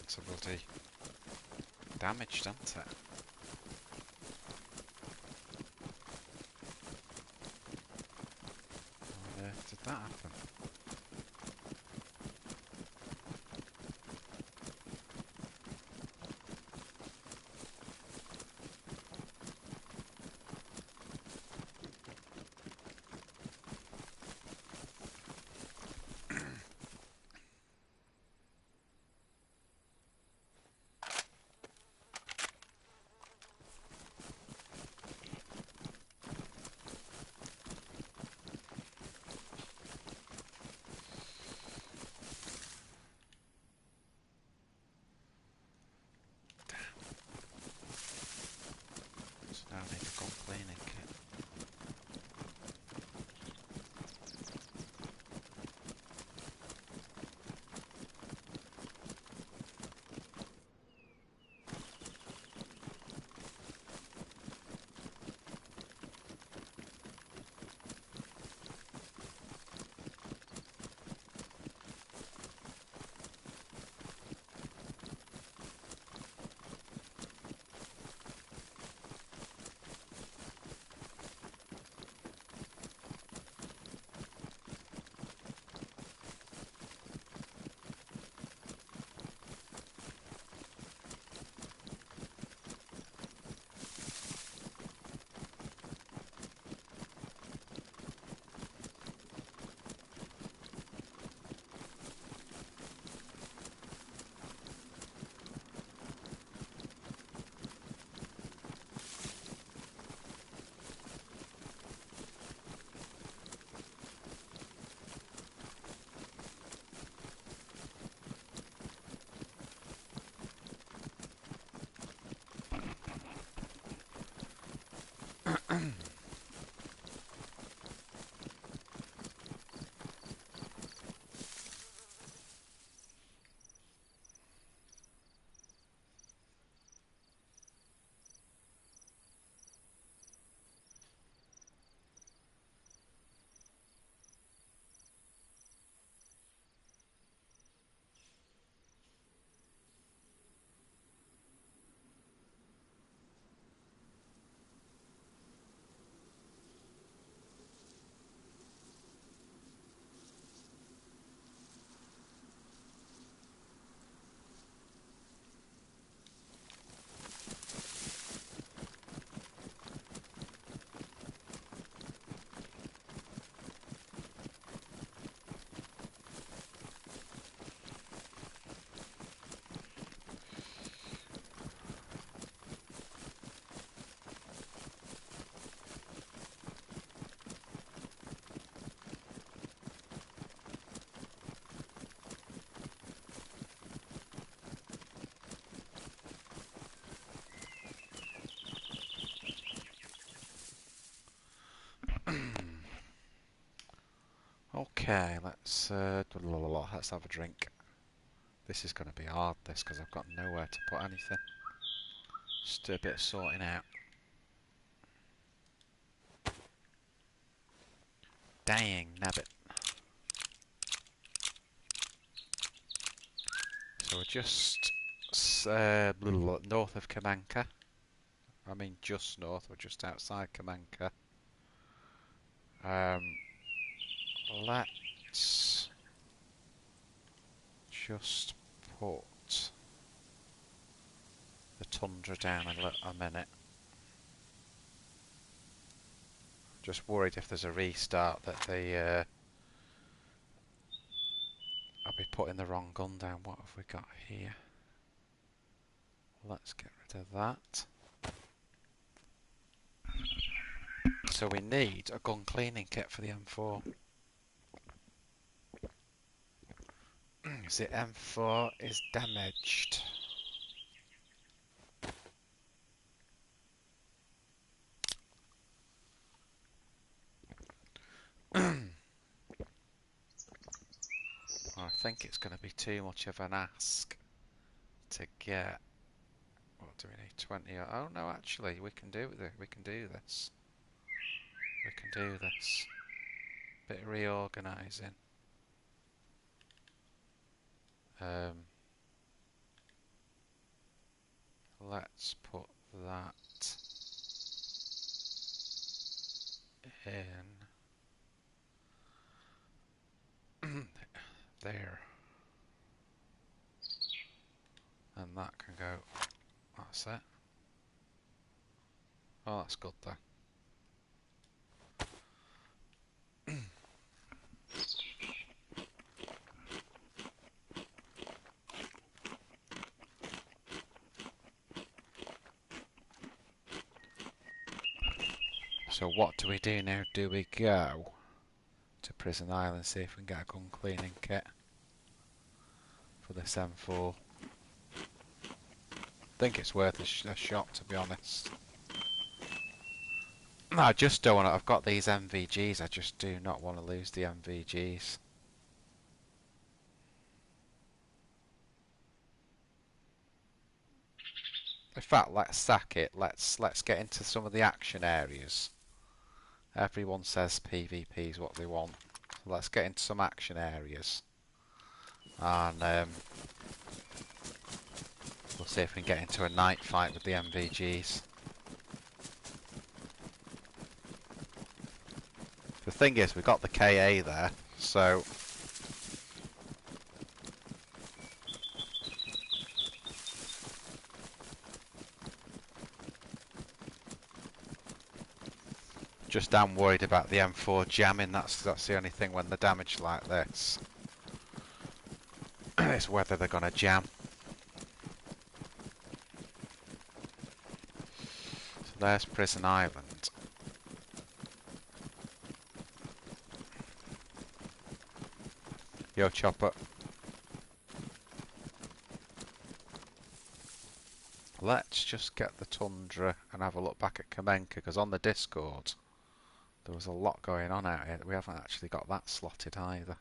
to bloody damaged, hasn't it? How on earth did that happen? Now I need a gun cleaning kit. Okay, let's have a drink. This is going to be hard, this, because I've got nowhere to put anything. Just do a bit of sorting out. Dang nabbit. So we're just north of Kamanka. I mean just north, we're just outside Kamanka. Let's just put the tundra down a minute. Just worried if there's a restart that I'll be putting the wrong gun down. What have we got here? Let's get rid of that. So we need a gun cleaning kit for the M4. The M4 is damaged. I think it's going to be too much of an ask to get. What do we need? 20. Oh no, actually, we can do it. We can do this. We can do this. Bit of reorganising. let's put that in there. And that can go, that's it. Oh, that's good then. So what do we do now? Do we go to Prison Island, see if we can get a gun cleaning kit for this M4? I think it's worth a shot, to be honest. No, I just don't want to. I've got these MVGs. I just do not want to lose the MVGs. In fact, let's sack it. Let's get into some of the action areas. Everyone says PvP is what they want. So let's get into some action areas, and we'll see if we can get into a night fight with the MVGs. The thing is, we got the KA there, so just am worried about the M4 jamming. That's the only thing when they're damaged like this. It's whether they're gonna jam. So there's Prison Island. Yo, Chopper. Let's just get the Tundra and have a look back at Kamenka, because on the Discord there was a lot going on out here. We haven't actually got that slotted either.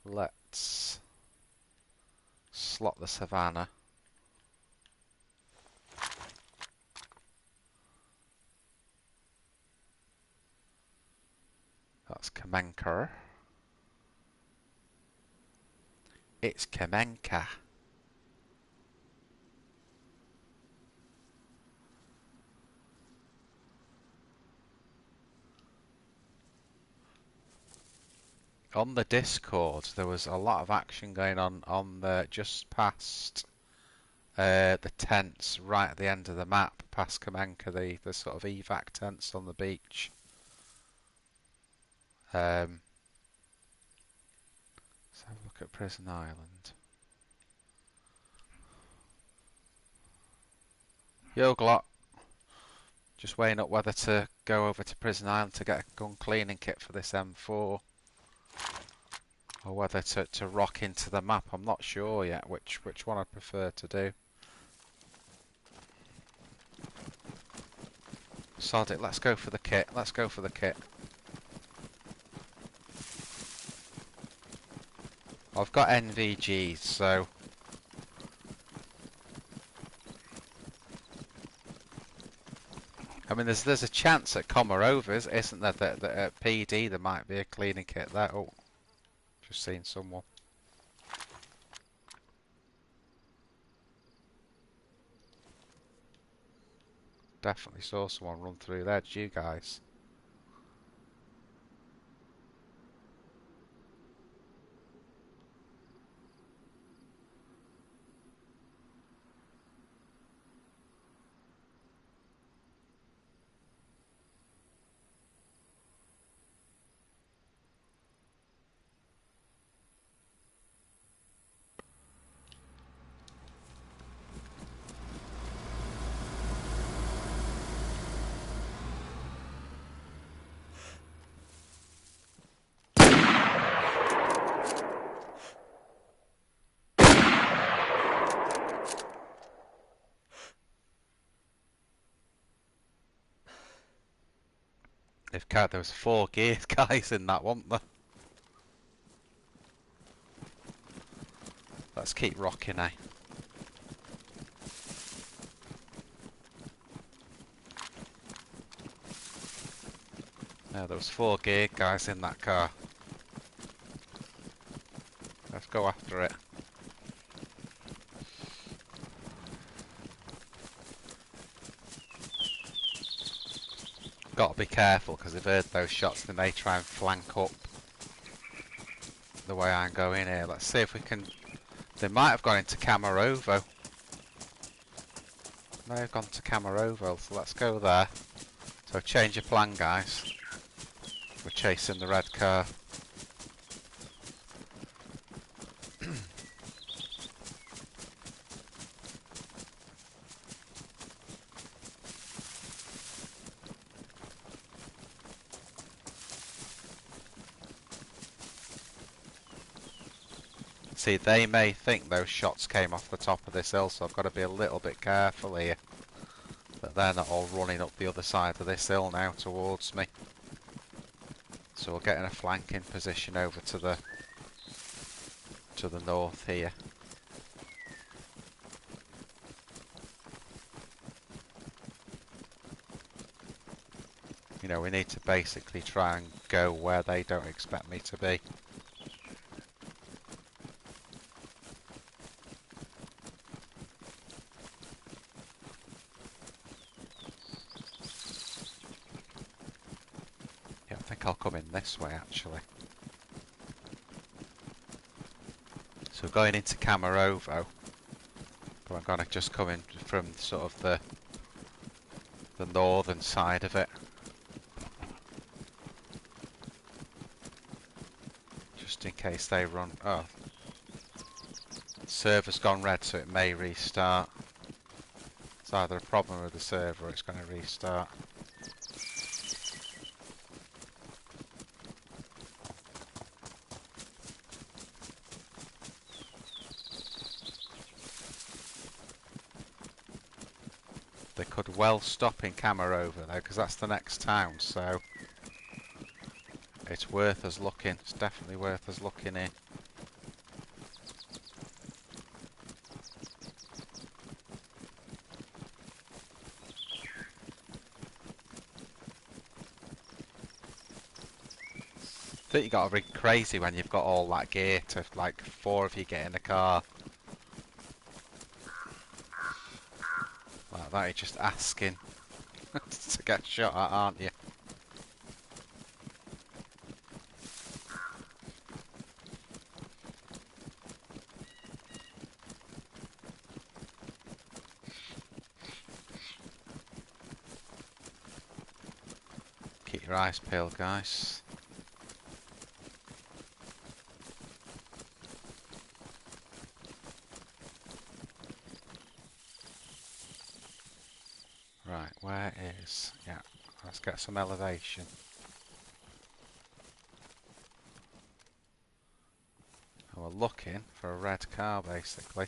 Let's slot the Savannah. That's Kamenka. It's Kamenka. On the Discord, there was a lot of action going on the just past the tents, right at the end of the map, past Kamenka, the sort of evac tents on the beach. Let's have a look at Prison Island. Yo, Glot. Just weighing up whether to go over to Prison Island to get a gun cleaning kit for this M4, or whether to rock into the map. I'm not sure yet which one I prefer to do. Sod it, let's go for the kit. Let's go for the kit. I've got NVGs, so I mean, there's a chance at Comarovers, isn't there, that at PD there might be a cleaning kit there. Oh, just seen someone. Definitely saw someone run through there. Did you guys? There was 4 geared guys in that, wasn't there? Let's keep rocking, eh? Yeah, there was 4 geared guys in that car. Let's go after it. Got to be careful because they've heard those shots. They may try and flank up the way I'm going here. Let's see if we can. They might have gone into Camarovo. May have gone to Camarovo, so let's go there. So change your plan, guys. We're chasing the red car. See, they may think those shots came off the top of this hill, so I've got to be a little bit careful here. That they're not all running up the other side of this hill now towards me. So we'll get in a flanking position over to the north here. You know, we need to basically try and go where they don't expect me to be. Yeah, I think I'll come in this way actually. So going into Camarovo, but I'm gonna just come in from sort of the northern side of it. Just in case they run. Oh, server's gone red, so it may restart. It's either a problem with the server or it's going to restart. They could well stop in Camarovo though, because that's the next town, so it's worth us looking. It's definitely worth us looking in. I think you got to be crazy when you've got all that gear to like 4 of you get in a car. Like that, you're just asking to get shot at, aren't you? Keep your eyes peeled, guys. Right, where is... Yeah, let's get some elevation. And we're looking for a red car, basically.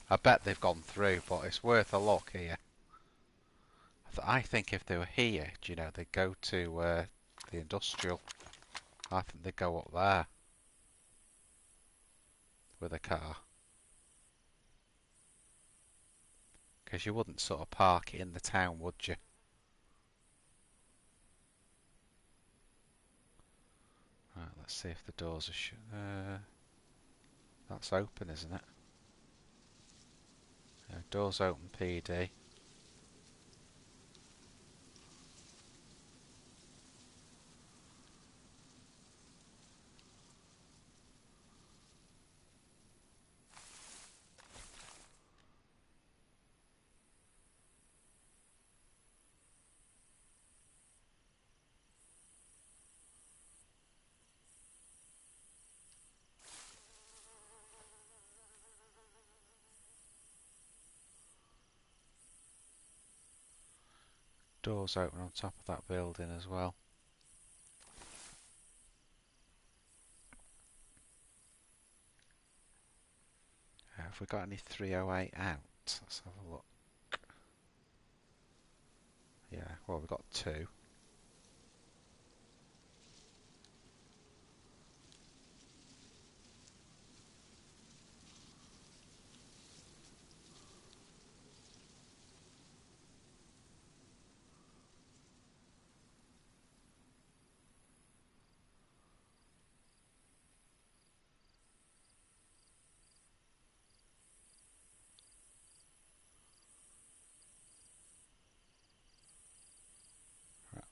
I bet they've gone through, but it's worth a look here. I think if they were here, do you know, they'd go to the industrial. I think they'd go up there with a car. Because you wouldn't sort of park it in the town, would you? Right, let's see if the doors are shut. That's open, isn't it? Yeah, doors open, PD. Doors open on top of that building as well. Have we got any 308 out? Let's have a look. Yeah, well, we've got 2.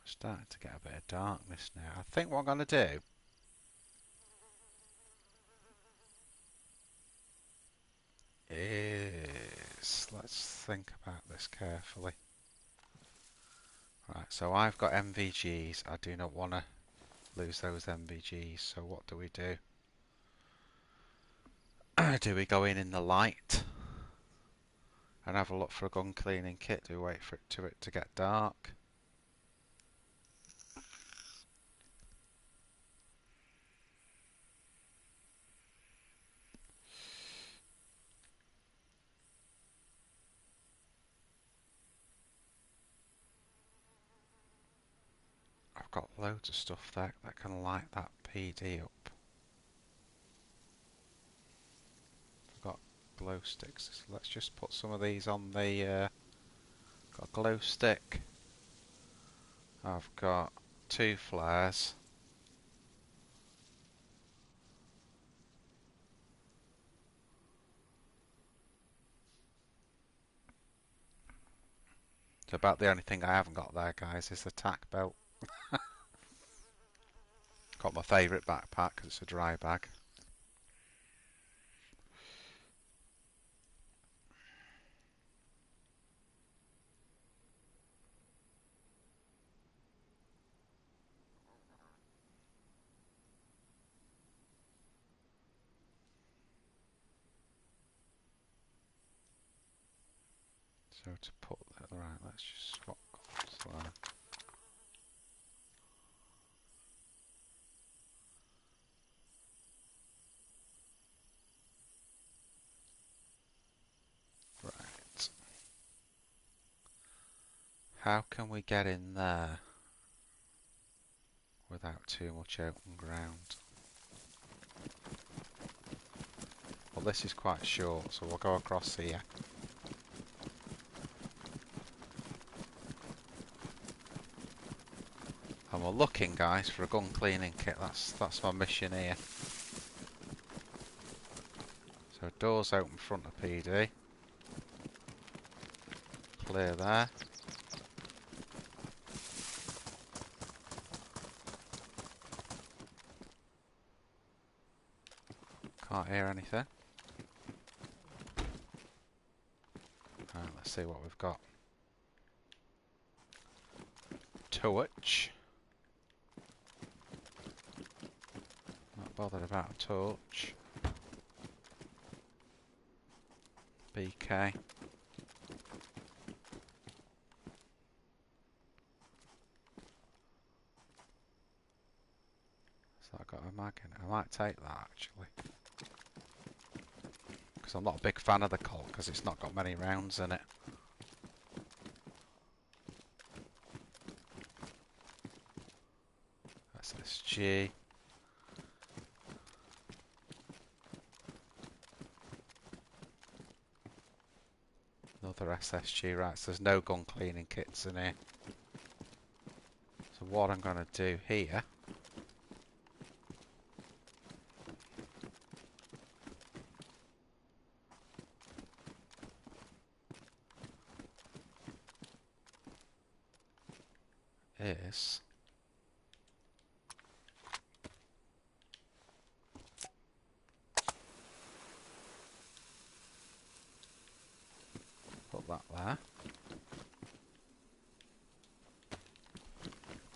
Starting to get a bit of darkness now. I think what I'm going to do is, let's think about this carefully. Right, so I've got MVGs. I do not want to lose those MVGs. So what do we do? Do we go in the light and have a look for a gun cleaning kit? Do we wait for it to get dark? I've got loads of stuff there that can light that PD up. I've got glow sticks. So let's just put some of these on the. Got a glow stick. I've got 2 flares. It's about the only thing I haven't got there, guys, is the tack belt. Got my favourite backpack because it's a dry bag. So to put that right, let's just swap colors there. Right. How can we get in there without too much open ground? Well, this is quite short, so we'll go across here. And we're looking, guys, for a gun cleaning kit. That's my mission here. So doors open front of PD. Clear there. Can't hear anything. Right, let's see what we've got. Torch. Not bothered about a torch. BK. So I've got a mag in it. I might take that actually. Because I'm not a big fan of the Colt because it's not got many rounds in it. SSG. Another SSG, right, so there's no gun cleaning kits in here. So what I'm going to do here is put that there.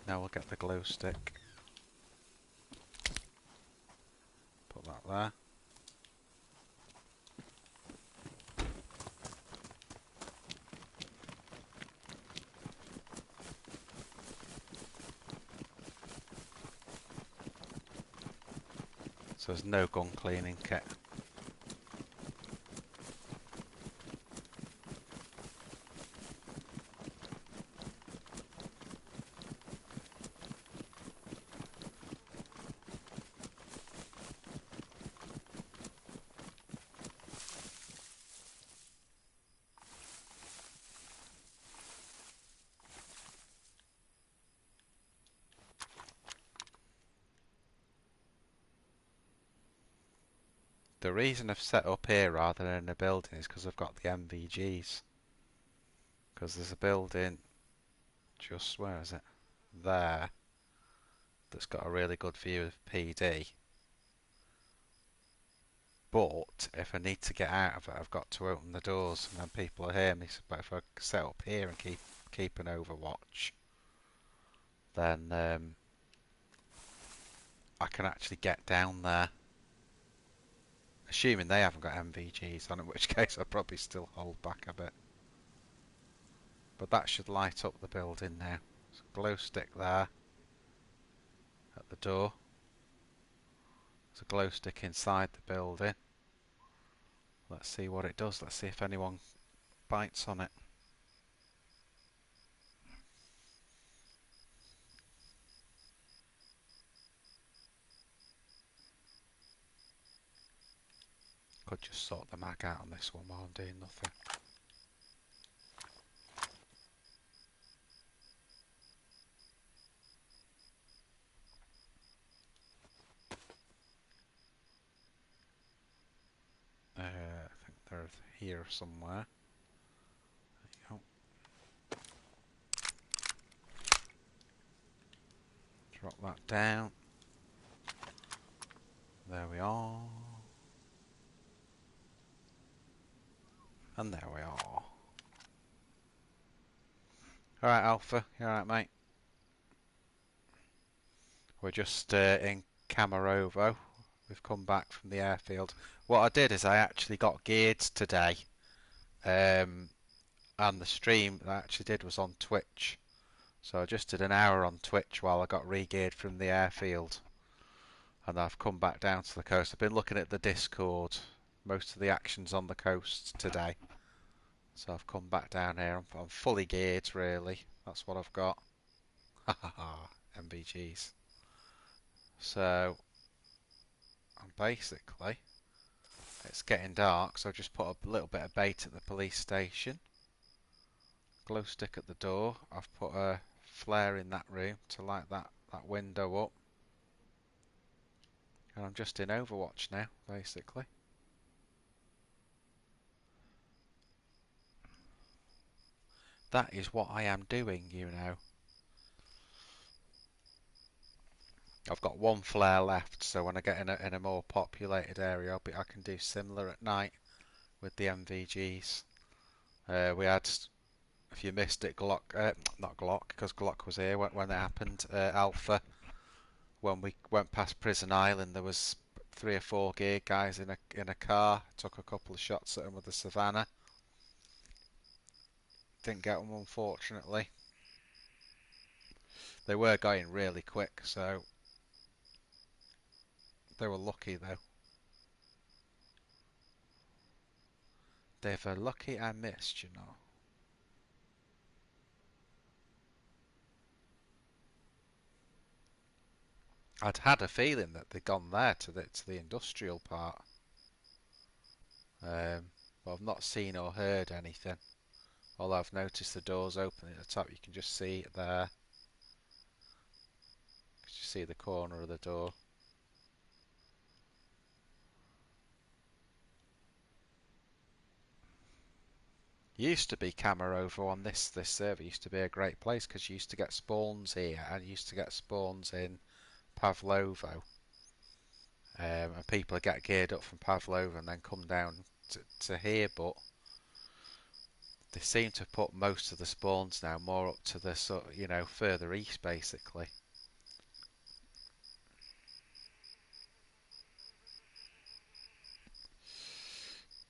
Now we'll get the glow stick. Put that there. So there's no gun cleaning kit. The reason I've set up here rather than in a building is because I've got the MVGs. Because there's a building just, where is it? there that's got a really good view of PD. But if I need to get out of it, I've got to open the doors, and then people will hear me. But if I set up here and keep an overwatch, then I can actually get down there. Assuming they haven't got MVGs on, in which case I'll probably still hold back a bit. But that should light up the building now. There's a glow stick there at the door. There's a glow stick inside the building. Let's see what it does. Let's see if anyone bites on it. Could just sort the mag out on this one while I'm doing nothing. I think they're here somewhere. There you go. Drop that down. There we are. And there we are. Alright, Alpha. You alright, mate? We're just in Camarovo. We've come back from the airfield. What I did is I actually got geared today. And the stream that I actually did was on Twitch. So I just did an hour on Twitch while I got re-geared from the airfield. And I've come back down to the coast. I've been looking at the Discord. Most of the action's on the coast today. So I've come back down here. I'm fully geared, really. That's what I've got. Ha ha ha. MBGs. So, basically, it's getting dark, so I just put a little bit of bait at the police station. Glow stick at the door. I've put a flare in that room to light that window up. And I'm just in Overwatch now, basically. That is what I am doing, you know. I've got one flare left, so when I get in a more populated area, I can do similar at night with the MVGs. We had, if you missed it, Glock, not Glock, because Glock was here when it happened, Alpha. When we went past Prison Island, there was 3 or 4 gear guys in a car. Took a couple of shots at them with the Savannah. Didn't get them, unfortunately. They were going really quick, so they were lucky though. They were lucky I missed, you know. I'd had a feeling that they'd gone there to the industrial part, but I've not seen or heard anything. Although I've noticed the doors open at the top, you can just see it there. You see the corner of the door. Used to be Camarovo on this server. Used to be a great place because you used to get spawns here and you used to get spawns in Pavlovo. And people get geared up from Pavlova and then come down to here, but they seem to put most of the spawns now more up to the sort of, you know, further east basically.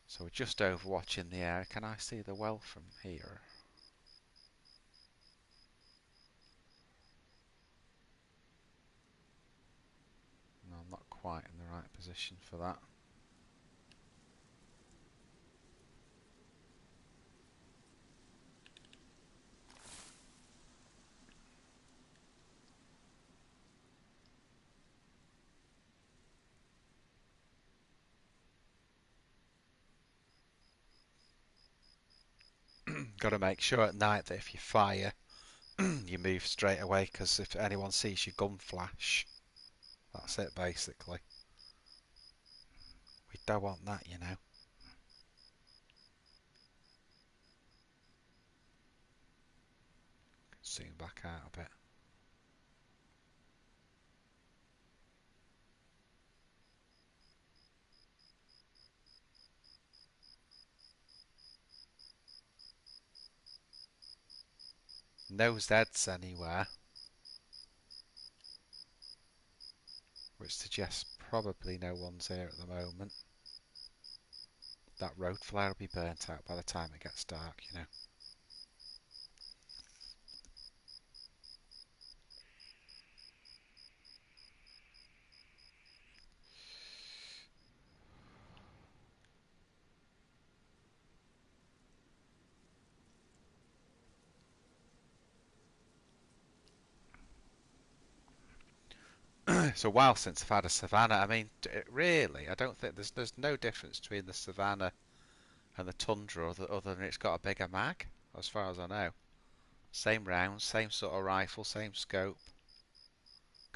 So we're just overwatching the air. Can I see the well from here? No, I'm not quite in the right position for that. Got to make sure at night that if you fire, you move straight away, because if anyone sees your gun flash, that's it basically. We don't want that, you know. Zoom back out a bit. No Zeds anywhere, which suggests probably no one's here at the moment. That road flare will be burnt out by the time it gets dark, you know. It's a while since I've had a savannah. I mean, really, I don't think there's no difference between the savannah and the tundra other than it's got a bigger mag, as far as I know. Same rounds, same sort of rifle, same scope.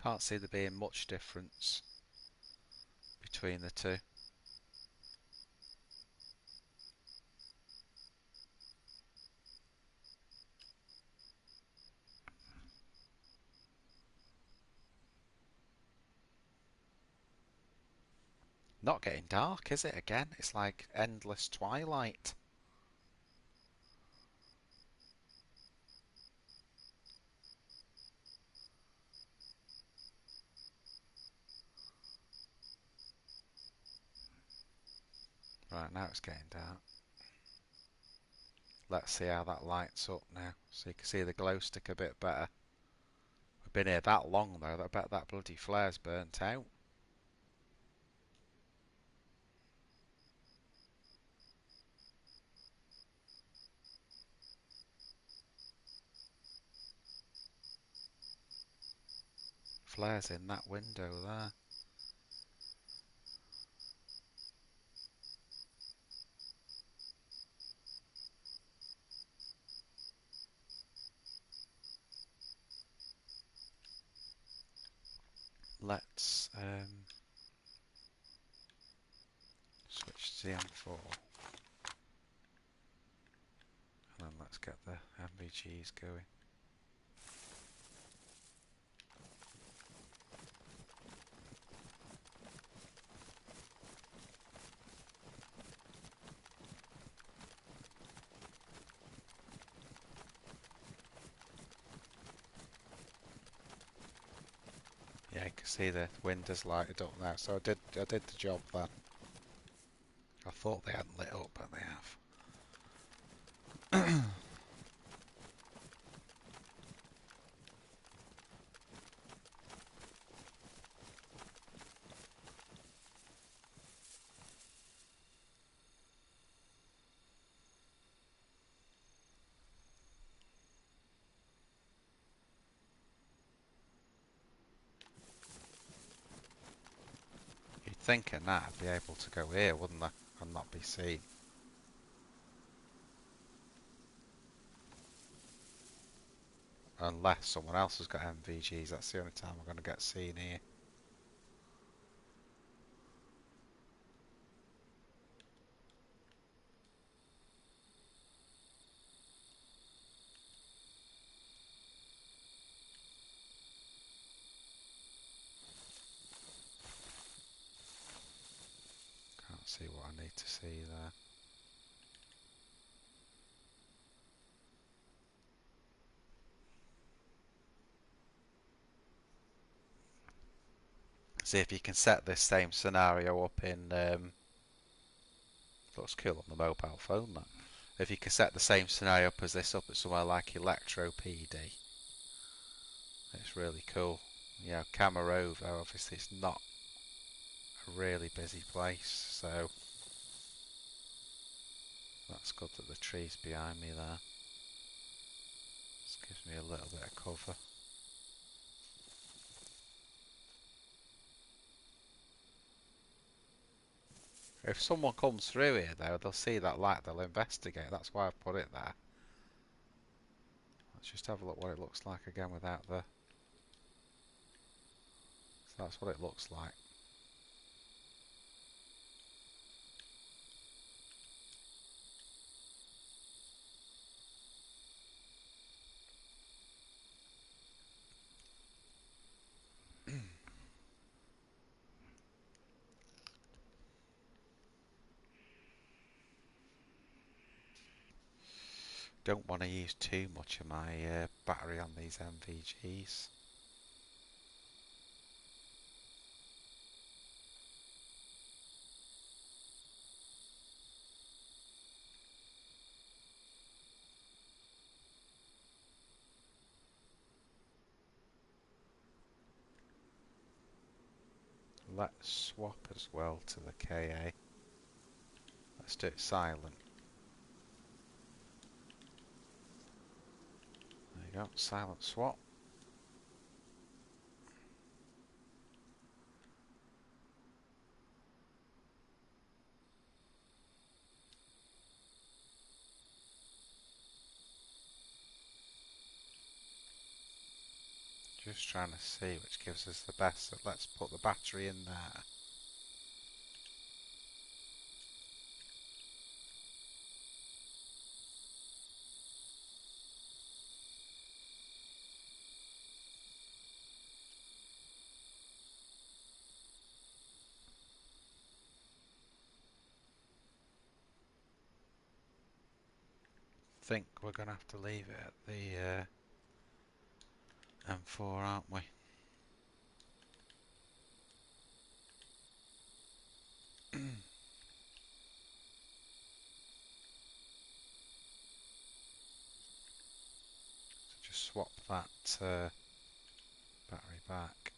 Can't see there being much difference between the two. Not getting dark, is it again? It's like endless twilight. Right, now it's getting dark. Let's see how that lights up now. So you can see the glow stick a bit better. We've been here that long though, I bet that bloody flare's burnt out. Flare's in that window there. Let's switch to the M4. And then let's get the MVGs going. Yeah, you can see the windows lighted up now, so I did the job then. I thought they hadn't lit up, but they have. You'd think a gnat would be able to go here, wouldn't they? And not be seen. Unless someone else has got MVGs, that's the only time we're going to get seen here. Can't see what I need to see there. See if you can set this same scenario up in looks cool on the mobile phone that. If you can set the same scenario up as this up at somewhere like Electro PD, it's really cool. You know, Camarovo, obviously it's not a really busy place, so that's good that the tree's behind me there. This gives me a little bit of cover. If someone comes through here though, they'll see that light, they'll investigate. That's why I've put it there. Let's just have a look what it looks like again without the... So that's what it looks like. Don't want to use too much of my battery on these MVGs. Let's swap as well to the KA. Let's do it silent. There you go, silent swap. Just trying to see which gives us the best. So let's put the battery in there. Think we're going to have to leave it at the M4, aren't we? So just swap that battery back.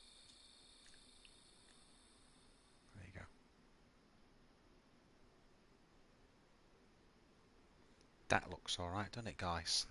There you go. That looks alright, doesn't it, guys?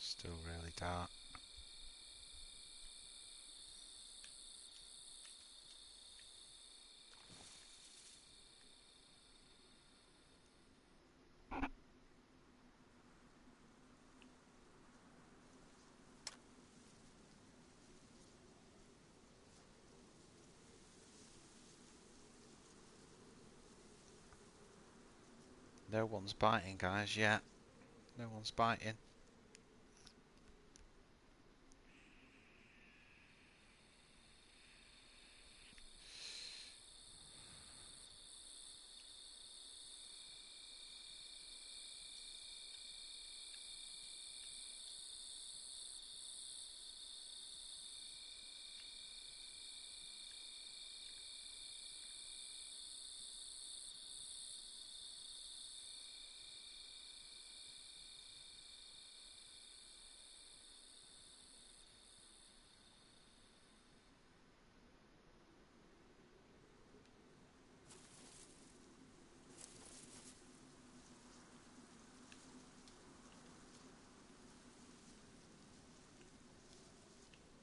Still really dark. No one's biting, guys, yet. No one's biting.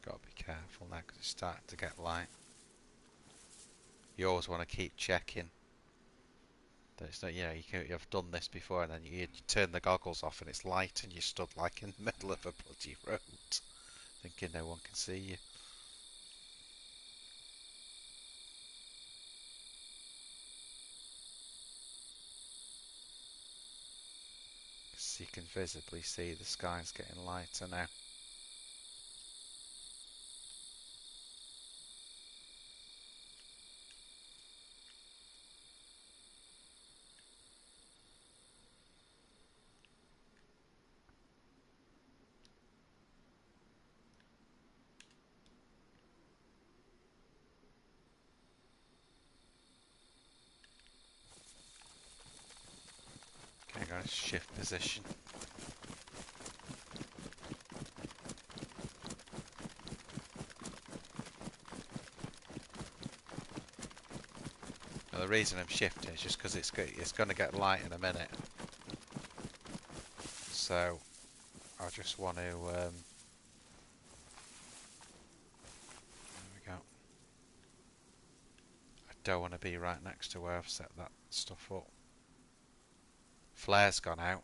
Got to be careful now because it's starting to get light. You always want to keep checking. That it's not, you know, you've done this before and then you turn the goggles off and it's light and you're stood like in the middle of a bloody road thinking no one can see you. So you can visibly see the sky's getting lighter now. Okay guys, shift position. Now the reason I'm shifting is just because it's going to get light in a minute. So I just want to there we go. I Don't want to be right next to where I've set that stuff up. Flare's gone out.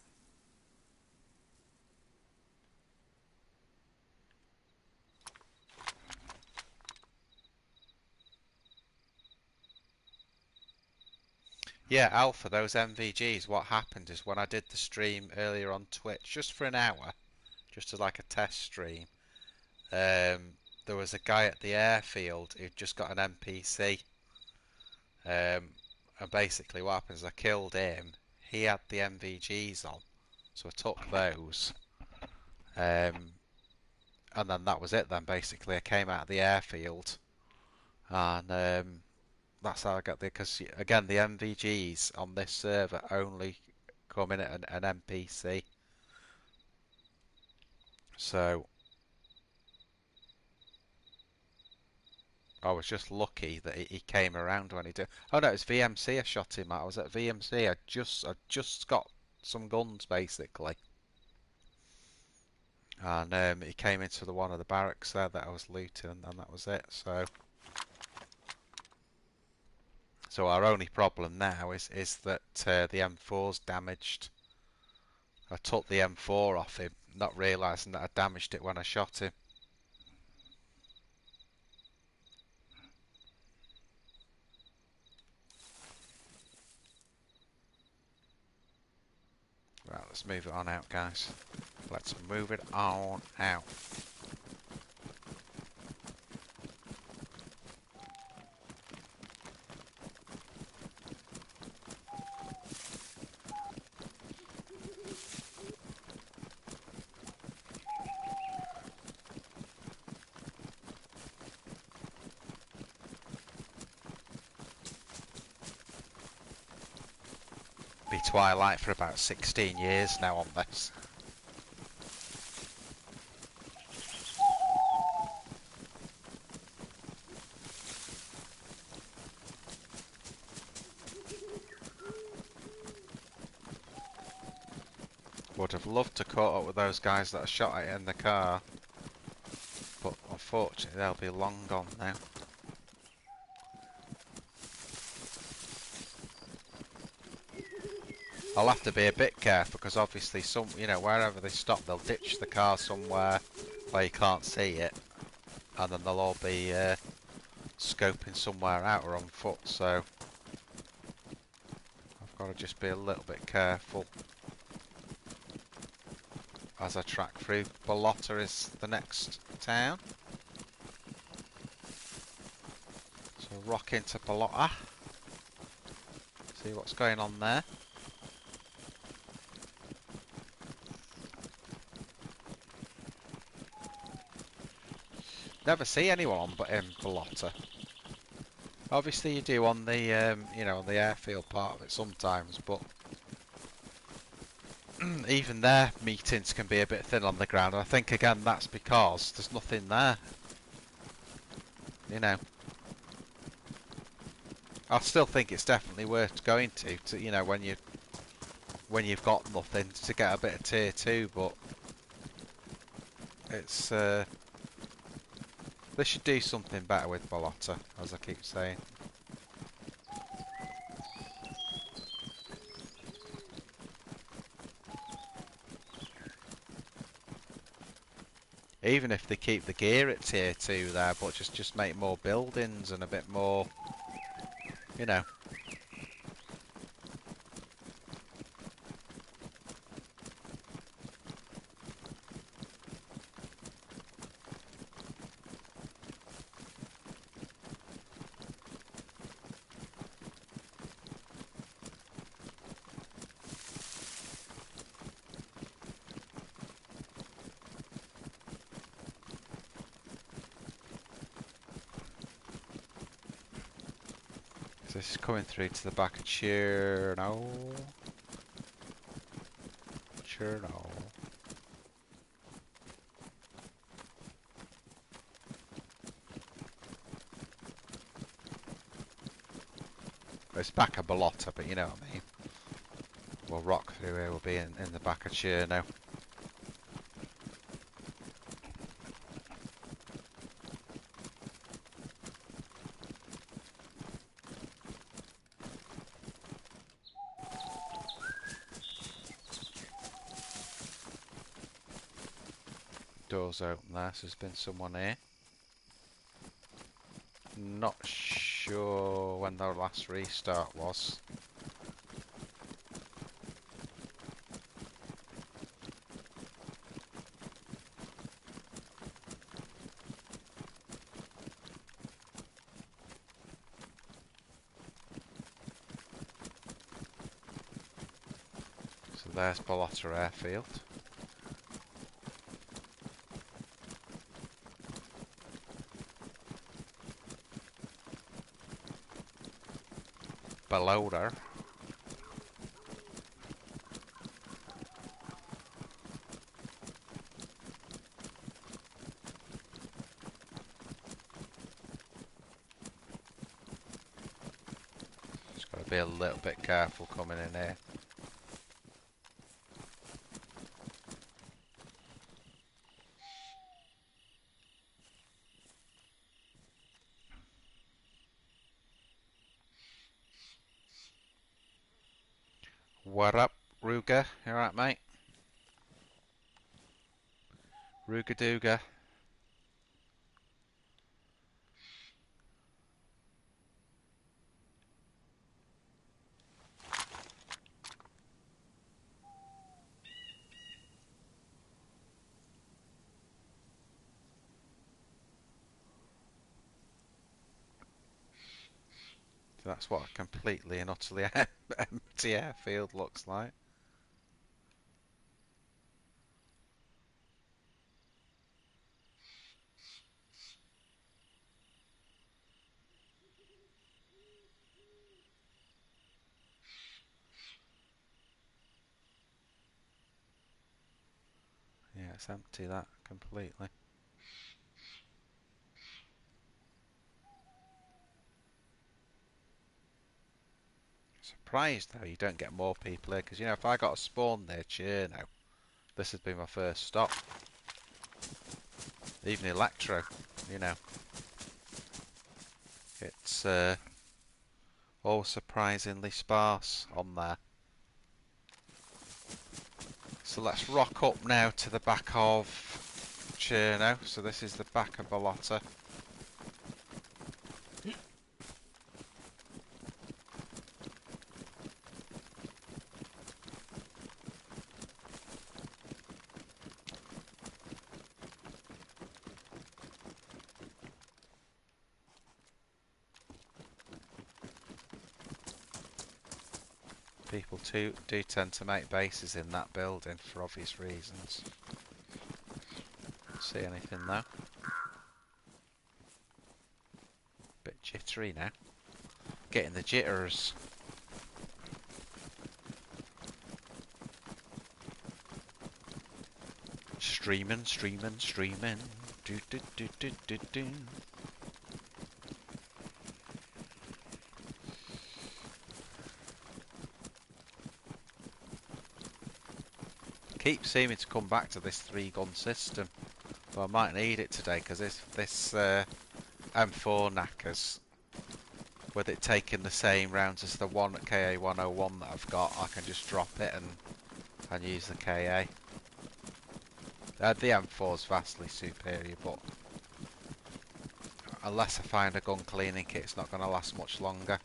Yeah, Alpha, those MVGs, what happened is when I did the stream earlier on Twitch, just for an hour, just as like a test stream, there was a guy at the airfield who'd just got an NPC. And basically what happens is I killed him, he had the MVGs on, so I took those. And then that was it then, basically. I came out of the airfield, and that's how I got there, because again, the MVGs on this server only come in at an NPC. So I was just lucky that he came around when he did. Oh no, it's VMC I shot him at. I was at VMC. I just got some guns basically, and he came into one of the barracks there that I was looting, and that was it. So our only problem now is that the M4's damaged. I took the M4 off him, not realising that I damaged it when I shot him. Right, let's move it on out, guys. Let's move it on out. Be Twilight for about 16 years now on this. Would have loved to caught up with those guys that I shot at in the car, but unfortunately they'll be long gone now. I'll have to be a bit careful because obviously wherever they stop they'll ditch the car somewhere where you can't see it, and then they'll all be scoping somewhere out or on foot, so I've got to just be a little bit careful as I track through. Balota is the next town, so rock into Balota, see what's going on there. Never see anyone but in Balota. Obviously you do on the on the airfield part of it sometimes, but even their meetings can be a bit thin on the ground. I think again that's because there's nothing there. I still think it's definitely worth going to when you've got nothing, to get a bit of tier 2, but it's they should do something better with Balota, as I keep saying. Even if they keep the gear at tier 2 there, but just make more buildings and a bit more, This is coming through to the back of Chernarus. It's back of Balota, but you know what I mean. We'll rock through here, we'll be in the back of Chernarus. Doors open there, so there's been someone here. Not sure when the last restart was. So there's Ballotta Airfield. Below there. Just got to be a little bit careful coming in here. What up, Ruger? You alright, mate? Ruga Dooga. So that's what a completely and utterly empty airfield looks like. Yeah, it's empty, that, completely. Surprised though you don't get more people here, because you know, if I got a spawn near Chernarus, this would be my first stop. Even Electro, you know. It's all surprisingly sparse on there. So let's rock up now to the back of Chernarus. So this is the back of Ballotta. People do tend to make bases in that building for obvious reasons. Don't see anything though. Bit jittery now. Getting the jitters. Streaming. Do do do do do do. Keep seeming to come back to this 3-gun system, but I might need it today because this M4 knackers, with it taking the same rounds as the one at KA101 that I've got, I can just drop it and use the KA. The M4 is vastly superior, but unless I find a gun cleaning kit, it's not going to last much longer.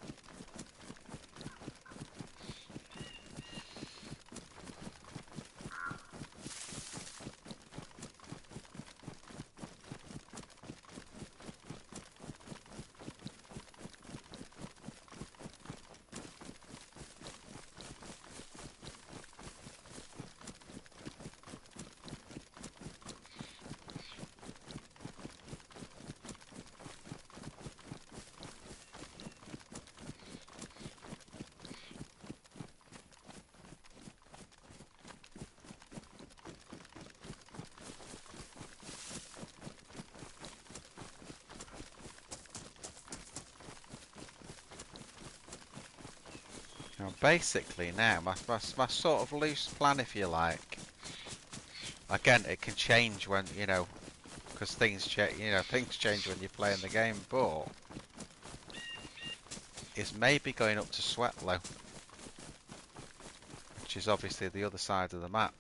Now, basically now, my sort of loose plan, if you like, again, it can change when, you know, because things change when you're playing the game, but is maybe going up to Sweatlow, which is obviously the other side of the map.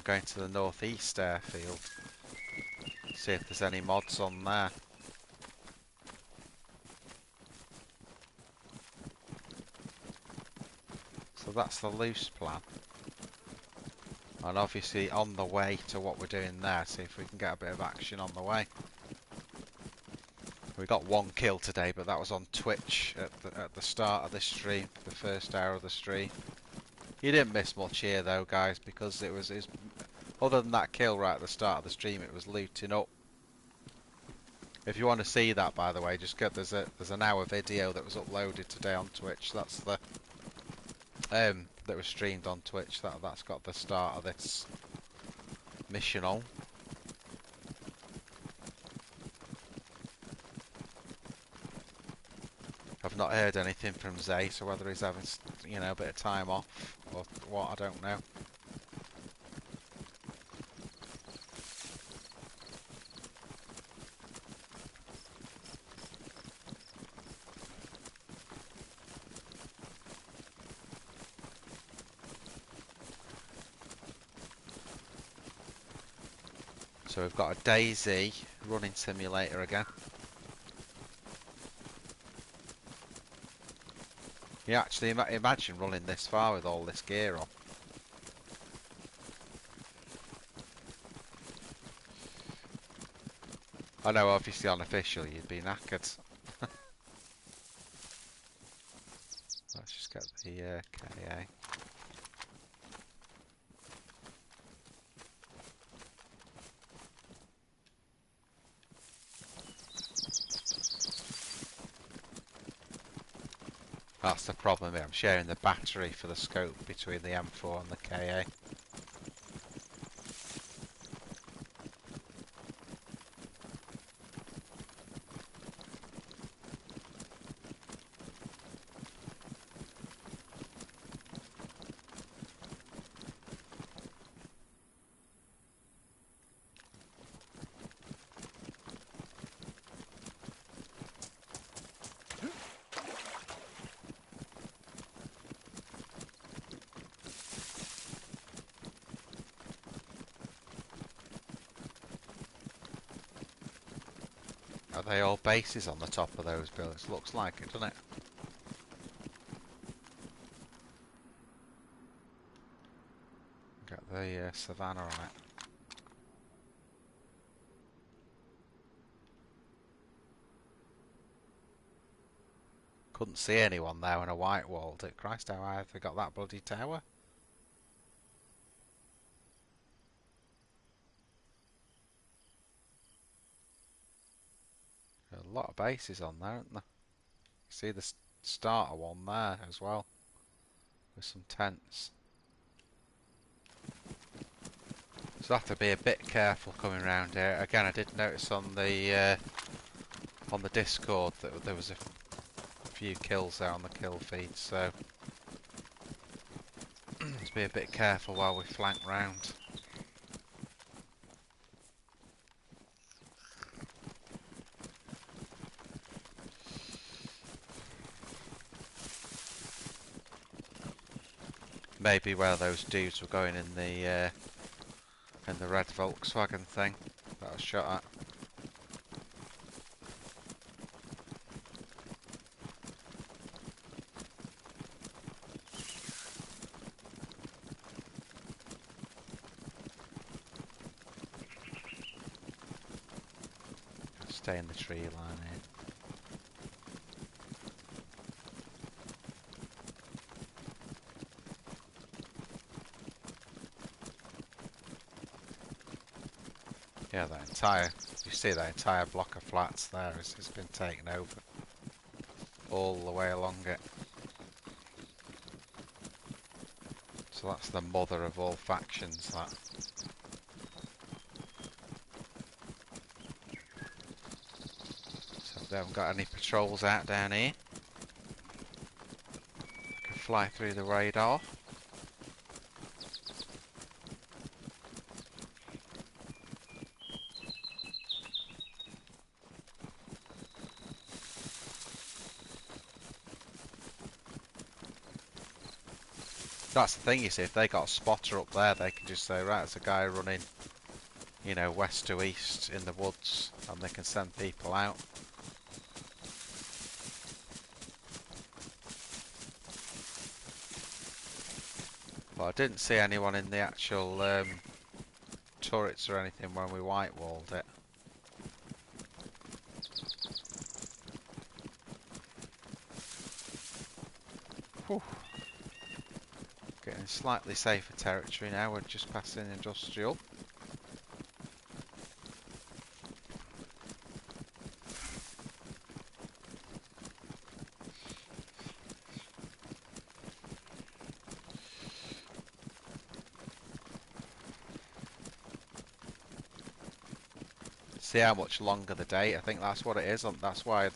going to the northeast airfield. See if there's any mods on there. So that's the loose plan. And obviously on the way to what we're doing there, see if we can get a bit of action on the way. We got 1 kill today, but that was on Twitch at the start of the stream, the first hour of the stream. You didn't miss much here though, guys, because it was other than that kill right at the start of the stream, it was looting up. If you want to see that, by the way, just get there's an hour video that was uploaded today on Twitch. That's the that was streamed on Twitch. That's got the start of this mission on. I've not heard anything from DayZ, so whether he's having, you know, a bit of time off or what, I don't know. So we've got a DayZ running simulator again. You actually imagine running this far with all this gear on. I know, obviously unofficial, you'd be knackered. Let's just get the KA. That's the problem here. I'm sharing the battery for the scope between the M4 and the KA. Are they all bases on the top of those buildings? Looks like it, doesn't it? Got the Savannah on it. Couldn't see anyone there when I white walled it. Christ, how high have they got that bloody tower? A lot of bases on there, aren't there? See the starter one there as well, with some tents. So I have to be a bit careful coming around here. Again, I did notice on the Discord that there was a few kills there on the kill feed, so let's be a bit careful while we flank round. Maybe where those dudes were going in the red Volkswagen thing that I was shot at. Stay in the tree line here. Yeah, that entire, you see that entire block of flats there has been taken over all the way along it. So that's the mother of all factions, that. So they haven't got any patrols out down here. Can fly through the radar. That's the thing, you see, if they got a spotter up there, they can just say, right, there's a guy running, you know, west to east in the woods, and they can send people out. But I didn't see anyone in the actual turrets or anything when we white-walled it. Whew. Getting slightly safer territory now, we're just passing industrial. See how much longer the day, I think that's what it is, that's why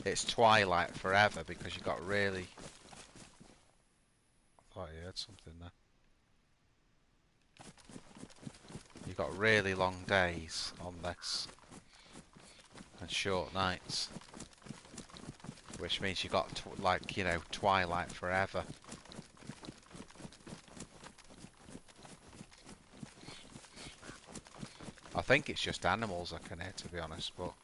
it's twilight forever, because you got really... I thought you heard something there. You've got really long days on this, and short nights, which means you got like, you know, twilight forever. I think it's just animals I can hear, to be honest, but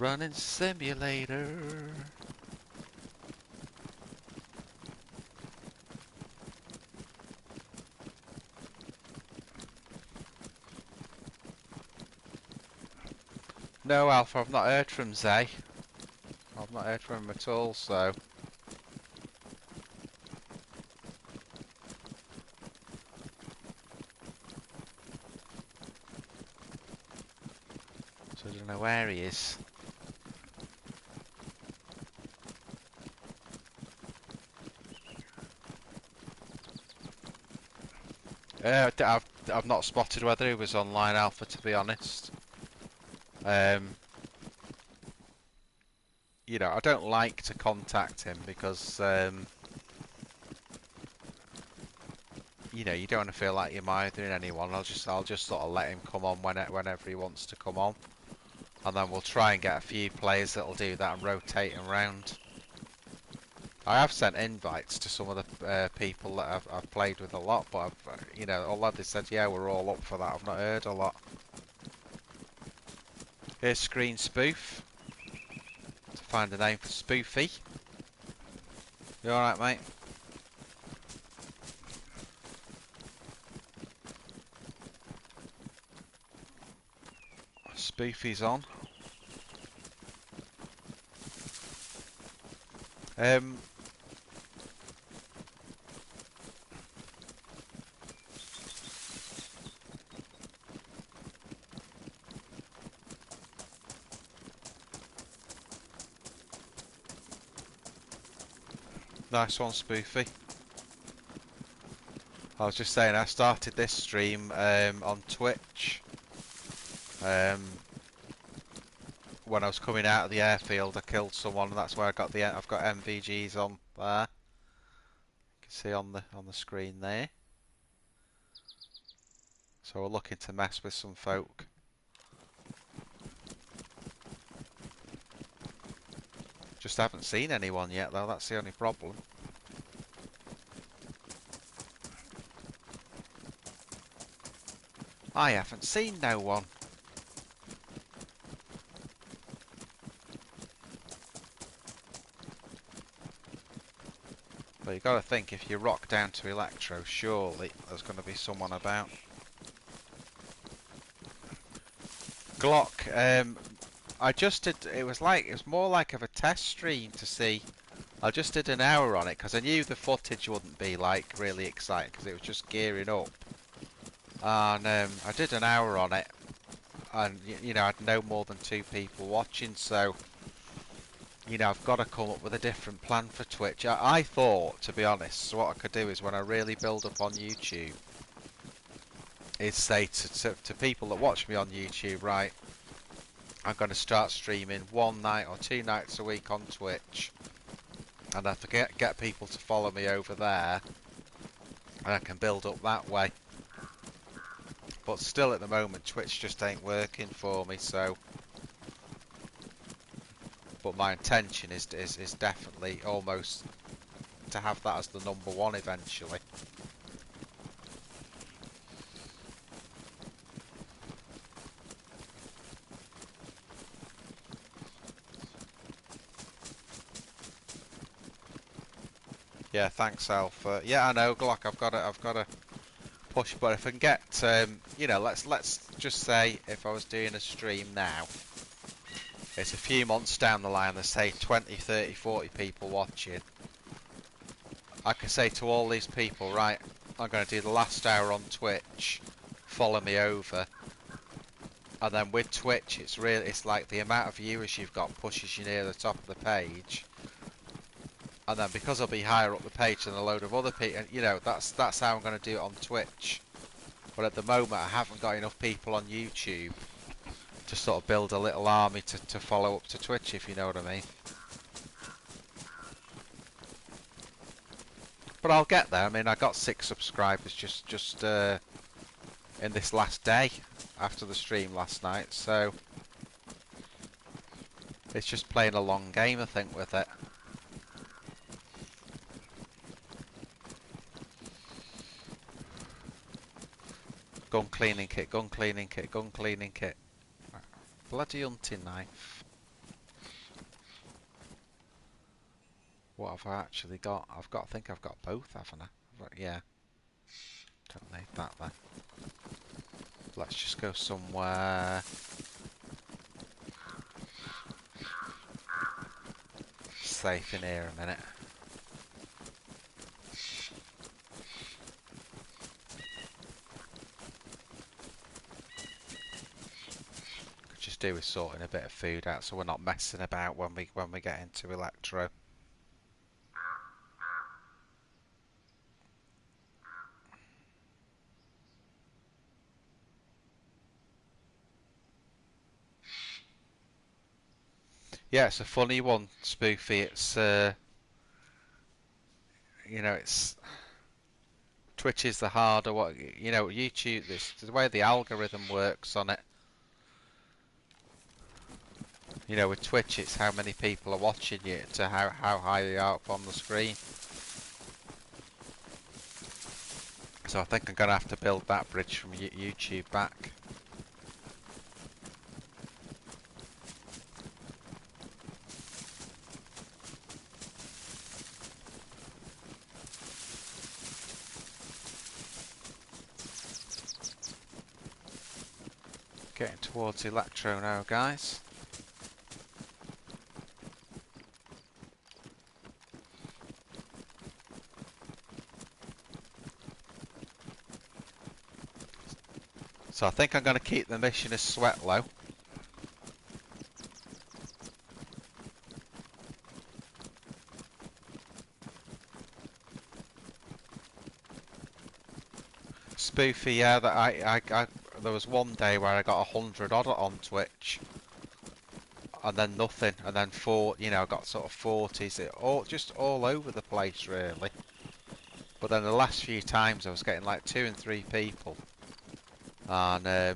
running simulator. No, Alpha, I've not heard from Zay. I've not heard from him at all, so... So I don't know where he is. I've not spotted whether he was online, Alpha, to be honest. You know, I don't like to contact him because, you know, you don't want to feel like you're mithering anyone. I'll just sort of let him come on whenever he wants to come on, and then we'll try and get a few players that'll do that and rotate him round. I have sent invites to some of the people that I've played with a lot, but you know, although they said yeah, we're all up for that, I've not heard a lot. Here's Screen Spoof. To find a name for Spoofy. You alright, mate? Spoofy's on. Nice one, Spoofy. I was just saying, I started this stream on Twitch. When I was coming out of the airfield, I killed someone, and that's where I got I've got MVGs on there. You can see on the screen there. So we're looking to mess with some folk. Just haven't seen anyone yet, though. That's the only problem. I haven't seen no one. But you got to think, if you rock down to Electro, surely there's going to be someone about. Glock, I just did. It was more like of a test stream to see I just did an hour on it because I knew the footage wouldn't be like really exciting because it was just gearing up. And I did an hour on it, and you know, I had no more than 2 people watching, so you know, I've got to come up with a different plan for Twitch. I thought, to be honest, what I could do is when I really build up on YouTube, is say to people that watch me on YouTube, right, I'm going to start streaming 1 night or 2 nights a week on Twitch, and I have to get people to follow me over there, and I can build up that way. But still, at the moment, Twitch just ain't working for me, so. But my intention is definitely almost to have that as the #1 eventually. Yeah, thanks, Alpha. Yeah, I know, Glock. I've got to push, but if I can get, you know, let's just say if I was doing a stream now, it's a few months down the line, there's say 20, 30, 40 people watching. I can say to all these people, right, I'm going to do the last hour on Twitch, follow me over. And then with Twitch, it's like the amount of viewers you've got pushes you near the top of the page. And then because I'll be higher up the page than a load of other people, you know, that's how I'm going to do it on Twitch. But at the moment, I haven't got enough people on YouTube to sort of build a little army to follow up to Twitch, if you know what I mean. But I'll get there. I mean, I got 6 subscribers just in this last day after the stream last night, so it's just playing a long game, I think, with it. Gun cleaning kit, gun cleaning kit, gun cleaning kit. Bloody hunting knife. What have I actually got? I think I've got both, haven't I? Yeah. Don't need that then. Let's just go somewhere safe in here a minute. Could just do with sorting a bit of food out so we're not messing about when we get into Electro. Yeah, it's a funny one, Spoofy. It's you know, it's Twitch is the harder what, you know, YouTube. This the way the algorithm works on it. You know, with Twitch, it's how many people are watching you to how high they are up on the screen. So I think I'm gonna have to build that bridge from YouTube back. Getting towards Electro now, guys. So I think I'm going to keep the mission as sweat low. Spoofy, yeah, that I there was one day where I got 100 odd on Twitch, and then nothing, and then you know, I got sort of 40s, just all over the place really. But then the last few times I was getting like 2 and 3 people, and the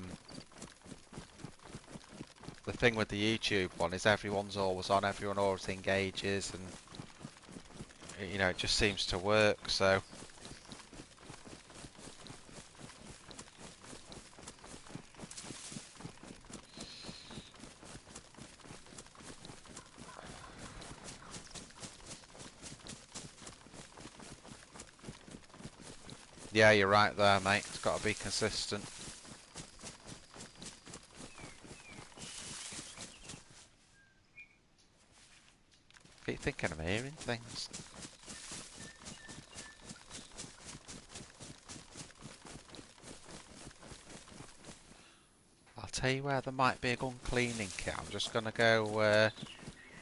thing with the YouTube one is everyone's always on, everyone always engages, and you know, it just seems to work. So. Yeah, you're right there, mate. It's got to be consistent. keep thinking I'm hearing things. I'll tell you where there might be a gun cleaning kit. I'm just going to go,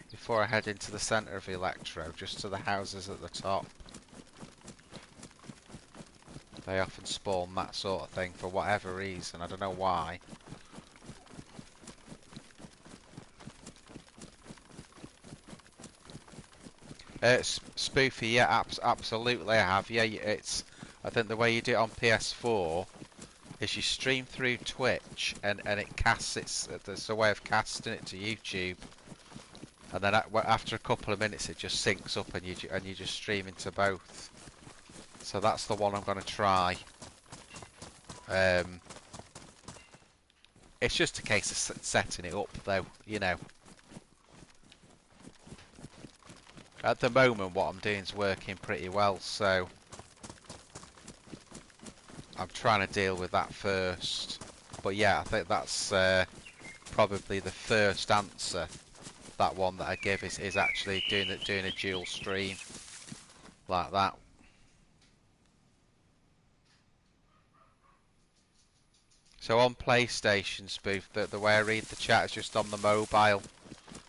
before I head into the centre of Electro, just to the houses at the top. They often spawn that sort of thing for whatever reason. I don't know why. Spoofy, yeah, absolutely I have. Yeah, it's. I think the way you do it on PS4 is you stream through Twitch and it casts it. There's a way of casting it to YouTube, and then after a couple of minutes it just syncs up and you just stream into both. So that's the one I'm going to try. It's just a case of setting it up, though. You know. At the moment, what I'm doing is working pretty well, so I'm trying to deal with that first. But yeah, I think that's probably the first answer. That one that I give is actually doing a dual stream like that. So on PlayStation, Spoof, the way I read the chat is just on the mobile.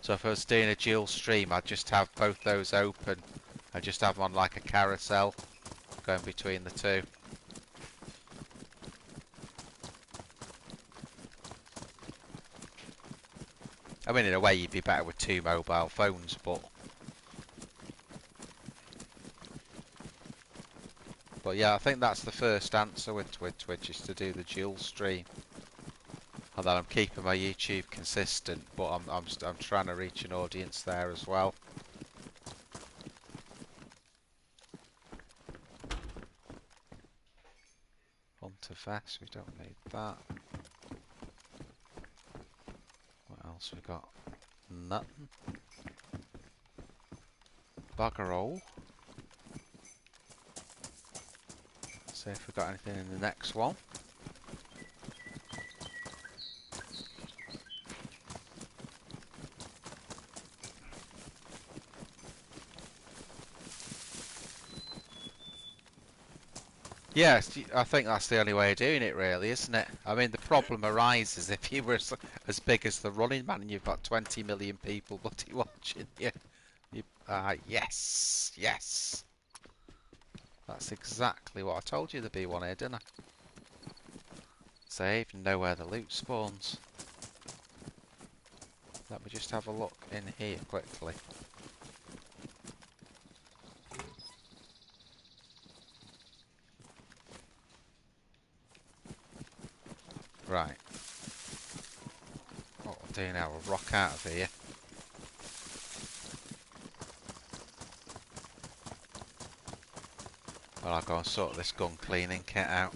So if I was doing a dual stream, I'd just have both those open. I'd just have them on like a carousel going between the two. I mean, in a way, you'd be better with two mobile phones, but yeah, I think that's the first answer with Twitch is to do the dual stream. And then I'm keeping my YouTube consistent, but I'm trying to reach an audience there as well. Hunter vest, we don't need that. What else we got? Nothing. Bugger all. See if we got anything in the next one. Yes, I think that's the only way of doing it, really, isn't it? I mean, the problem arises if you were as big as the Running Man and you've got 20 million people bloody watching you. Yes, yes. That's exactly what I told you there'd be one here, didn't I? So I even know where the loot spawns. Let me just have a look in here quickly. Right. What we'll do now, we'll rock out of here. Well, I'll go and sort this gun cleaning kit out.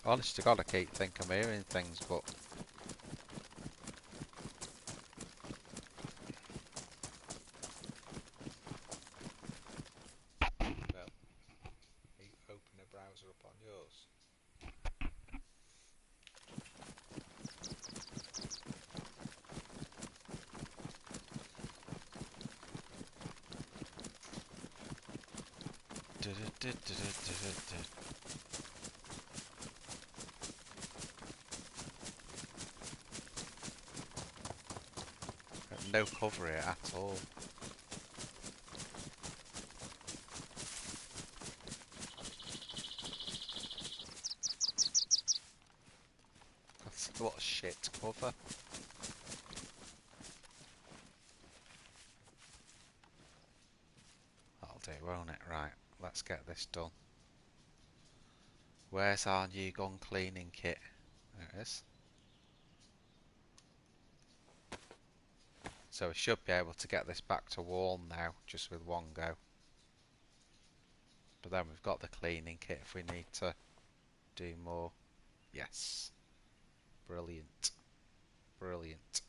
Honest to God, I keep thinking I'm hearing things, but... Well, you open a browser up on yours. Got no cover here at all. That's what shit cover. That'll do, won't it? Right, let's get this done. Where's our new gun cleaning kit? There it is. So we should be able to get this back to warm now, just with one go. But then we've got the cleaning kit if we need to do more. Yes. Brilliant. Brilliant.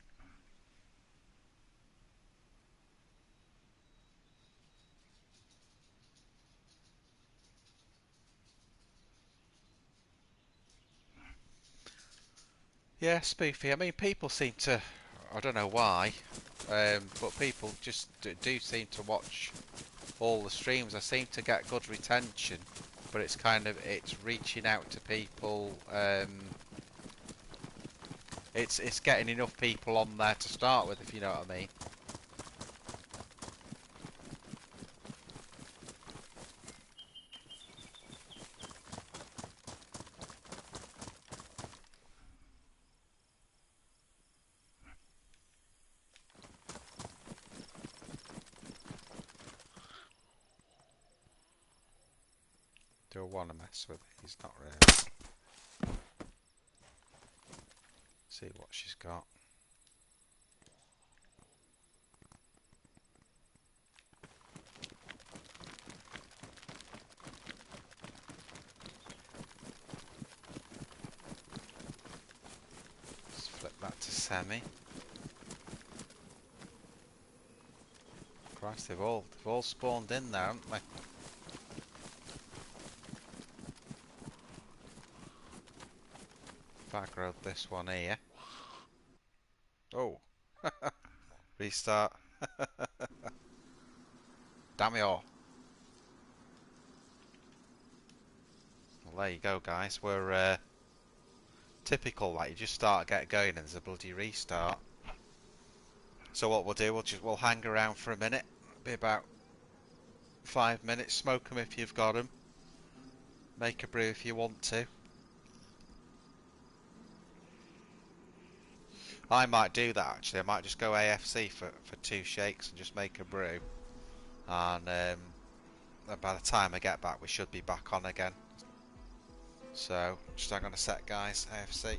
Yeah, Spoofy. I mean, people seem to... I don't know why, but people just do seem to watch all the streams. I seem to get good retention, but it's kind of it's reaching out to people. It's getting enough people on there to start with, if you know what I mean. Do I want to mess with it? He's not really. See what she's got. Let's flip that to semi. Christ, they've all spawned in there, haven't they? Backroad this one here. Oh, restart. Damn it all. Well, there you go, guys. We're typical. Like you just get going, and there's a bloody restart. So what we'll do, we'll hang around for a minute. Be about 5 minutes. Smoke them if you've got them. Make a brew if you want to. I might do that actually. I might just go AFC for 2 shakes and just make a brew. And by the time I get back, we should be back on again. So just hang on a sec, guys. AFC.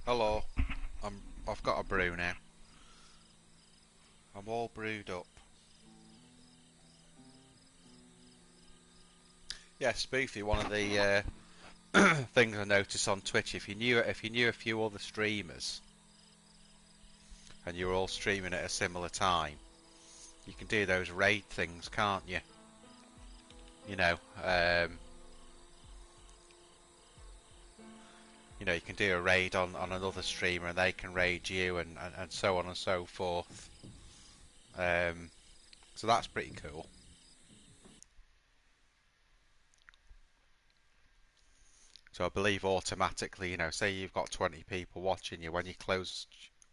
Hello. I've got a brew now. I'm all brewed up. Yeah, Spoofy, one of the things I noticed on Twitch, if you knew a few other streamers and you were all streaming at a similar time, you can do those raid things, can't you? You know, you can do a raid on another streamer and they can raid you and so on and so forth. So that's pretty cool. So I believe automatically, you know, say you've got 20 people watching you, when you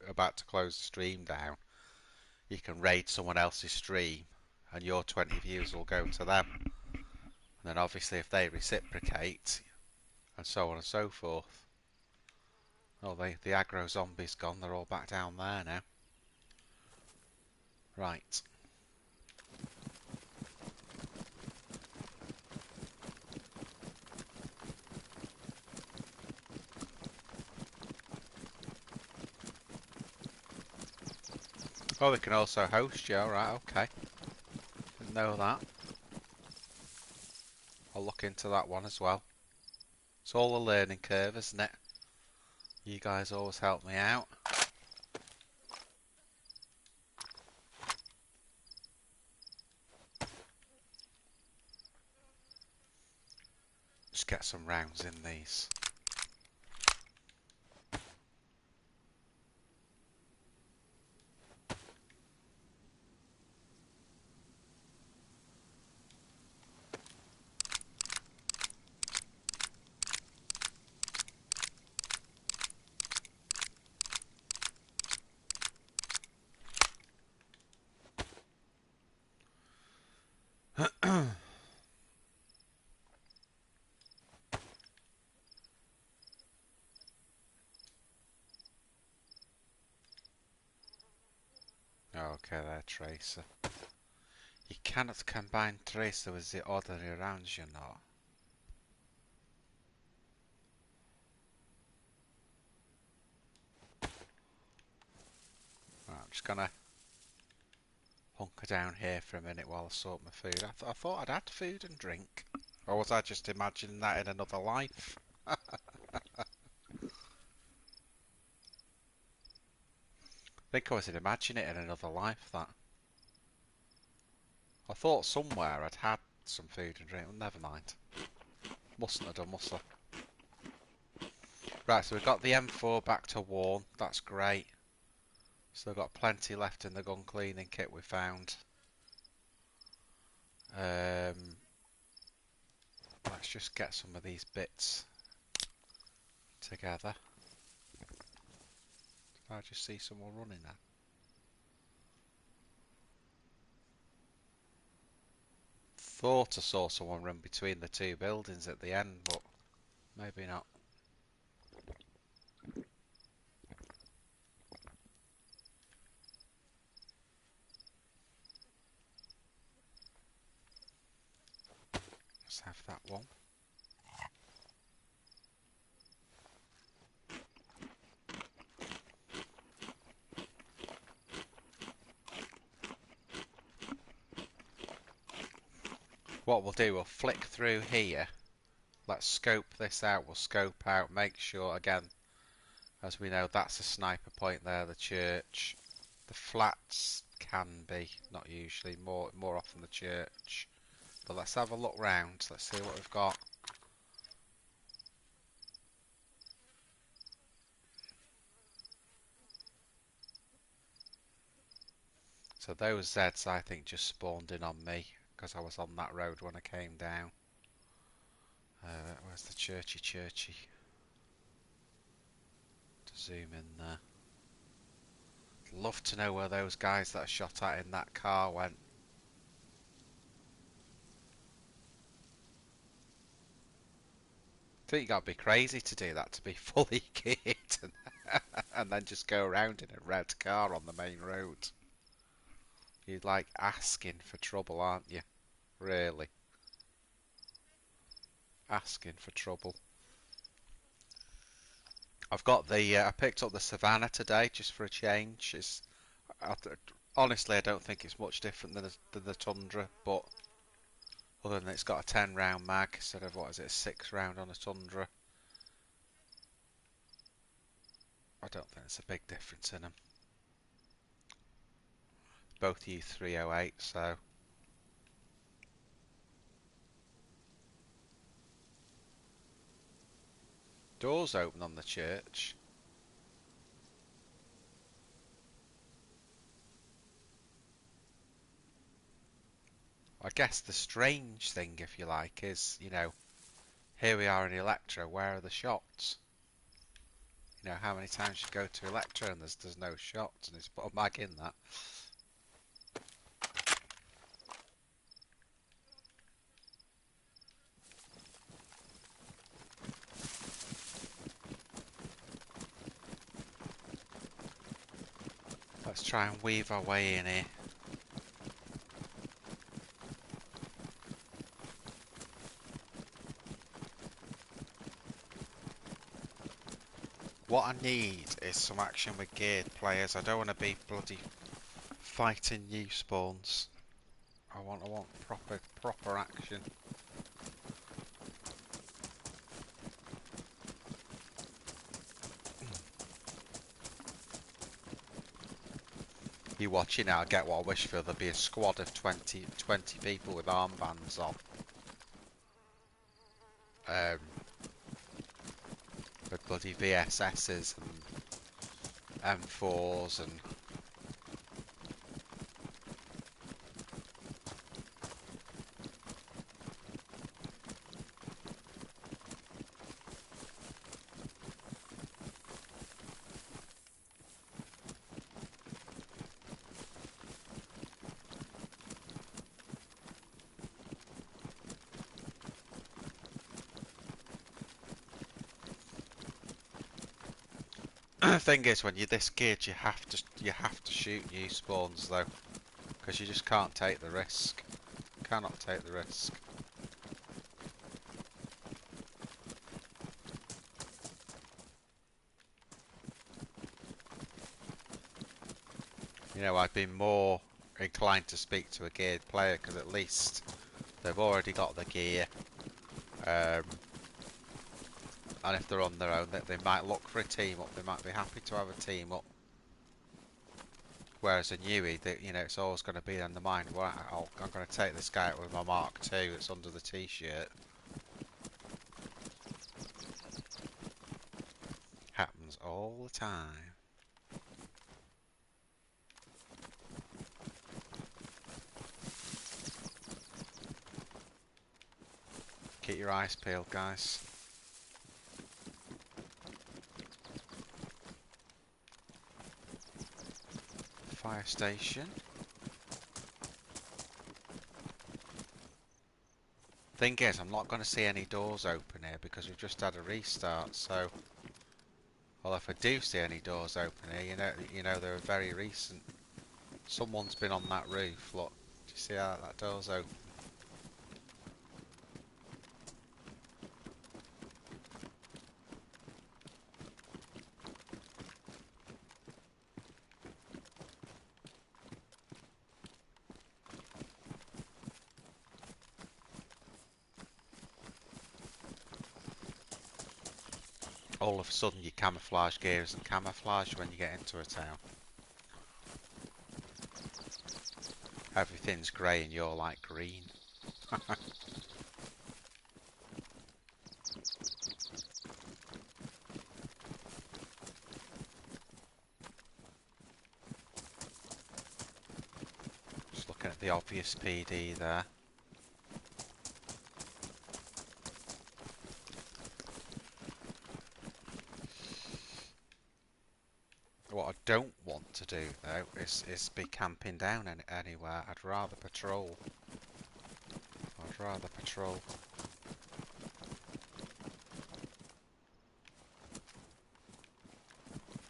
about to close the stream down, you can raid someone else's stream and your 20 views will go to them. And then obviously if they reciprocate, and so on and so forth. Oh, the aggro zombie's gone, they're all back down there now. Right. Oh, they can also host you, alright, okay. Didn't know that. I'll look into that one as well. It's all a learning curve, isn't it? You guys always help me out. Just get some rounds in these. Okay, there, Tracer. You cannot combine Tracer with the ordinary rounds, you know. Right, I'm just gonna hunker down here for a minute while I sort my food. I thought I'd had food and drink. Or was I just imagining that in another life? I think I was imagining it in another life, that. I thought somewhere I'd had some food and drink. Well, never mind. Mustn't have done, must I? Right, so we've got the M4 back to worn. That's great. Still got plenty left in the gun cleaning kit we found. Let's just get some of these bits together. Did I just see someone running there? Thought I saw someone run between the two buildings at the end, but maybe not. Let's have that one. What we'll do, we'll flick through here. Let's scope this out. We'll scope out, make sure, again, as we know, that's a sniper point there, the church. The flats can be, not usually, more often the church. But let's have a look round. Let's see what we've got. So those Zeds, I think, just spawned in on me because I was on that road when I came down. Where's the churchy? To zoom in there. Love to know where those guys that I shot at in that car went. I think you gotta be crazy to do that, to be fully kitted and then just go around in a red car on the main road. You're like asking for trouble, aren't you? Really. Asking for trouble. I've got the, I picked up the Savannah today just for a change. Honestly, I don't think it's much different than the Tundra, but other than it's got a 10 round mag instead of, what is it, a 6 round on a Tundra. I don't think there's a big difference in them. Both use 308, so. Doors open on the church. I guess the strange thing, if you like, is, you know, here we are in Electra, where are the shots? You know, how many times you go to Electra and there's no shots, and it's put a mag in that. Let's try and weave our way in here. What I need is some action with geared players. I don't want to be bloody fighting new spawns. I want proper action. You watch it now, I get what I wish for. There'll be a squad of 20 people with armbands on. With bloody VSSs and M4s and... The thing is, when you're this geared, you have to shoot new spawns though, because you just can't take the risk. Cannot take the risk. You know, I'd be more inclined to speak to a geared player because at least they've already got the gear, and if they're on their own, they might look for a team up. They might be happy to have a team up. Whereas a newie, you know, it's always going to be in the mind. Well, I'm going to take this guy out with my Mark II that's under the T-shirt. Happens all the time. Keep your eyes peeled, guys. Fire station. Thing is, I'm not going to see any doors open here because we've just had a restart. So, well, if I do see any doors open here, you know they're very recent. Someone's been on that roof. Look, do you see how that door's open? All of a sudden your camouflage gear isn't camouflage when you get into a town. Everything's grey and you're like green. Just looking at the obvious PD there. What I don't want to do though is be camping down anywhere. I'd rather patrol.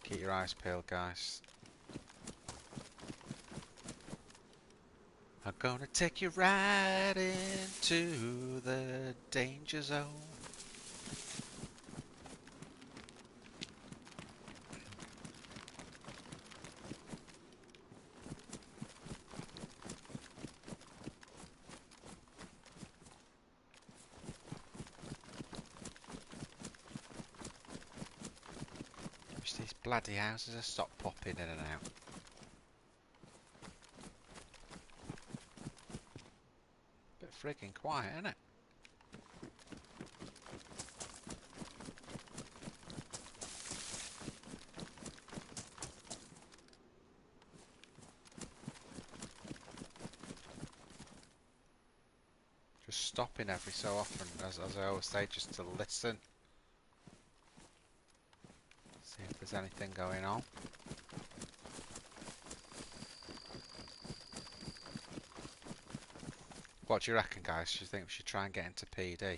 Keep your eyes peeled, guys. I'm gonna take you right into the danger zone. Wish these bloody houses have stopped popping in and out. Bit friggin' quiet, isn't it? stopping every so often, as I always say, just to listen. See if there's anything going on. What do you reckon, guys? Do you think we should try and get into PD? Or do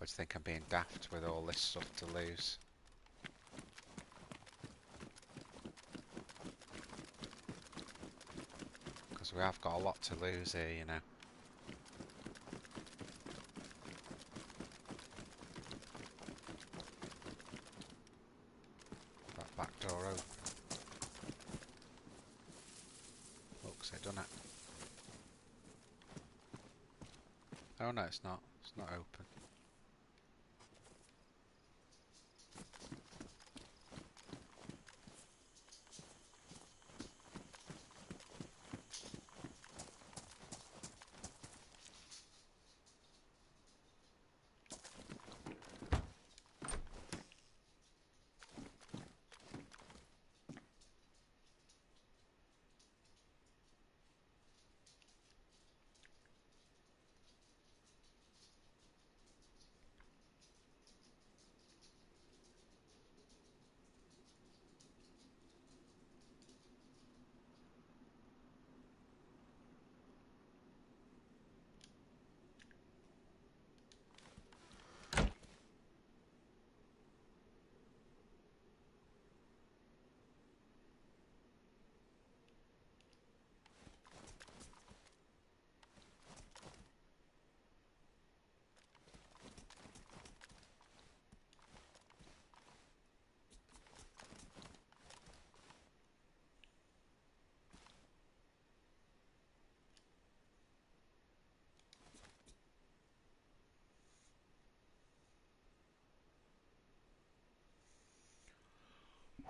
you think I'm being daft with all this stuff to lose? Because we have got a lot to lose here, you know. That back door open. Looks it, doesn't it? Oh no, it's not. It's not open.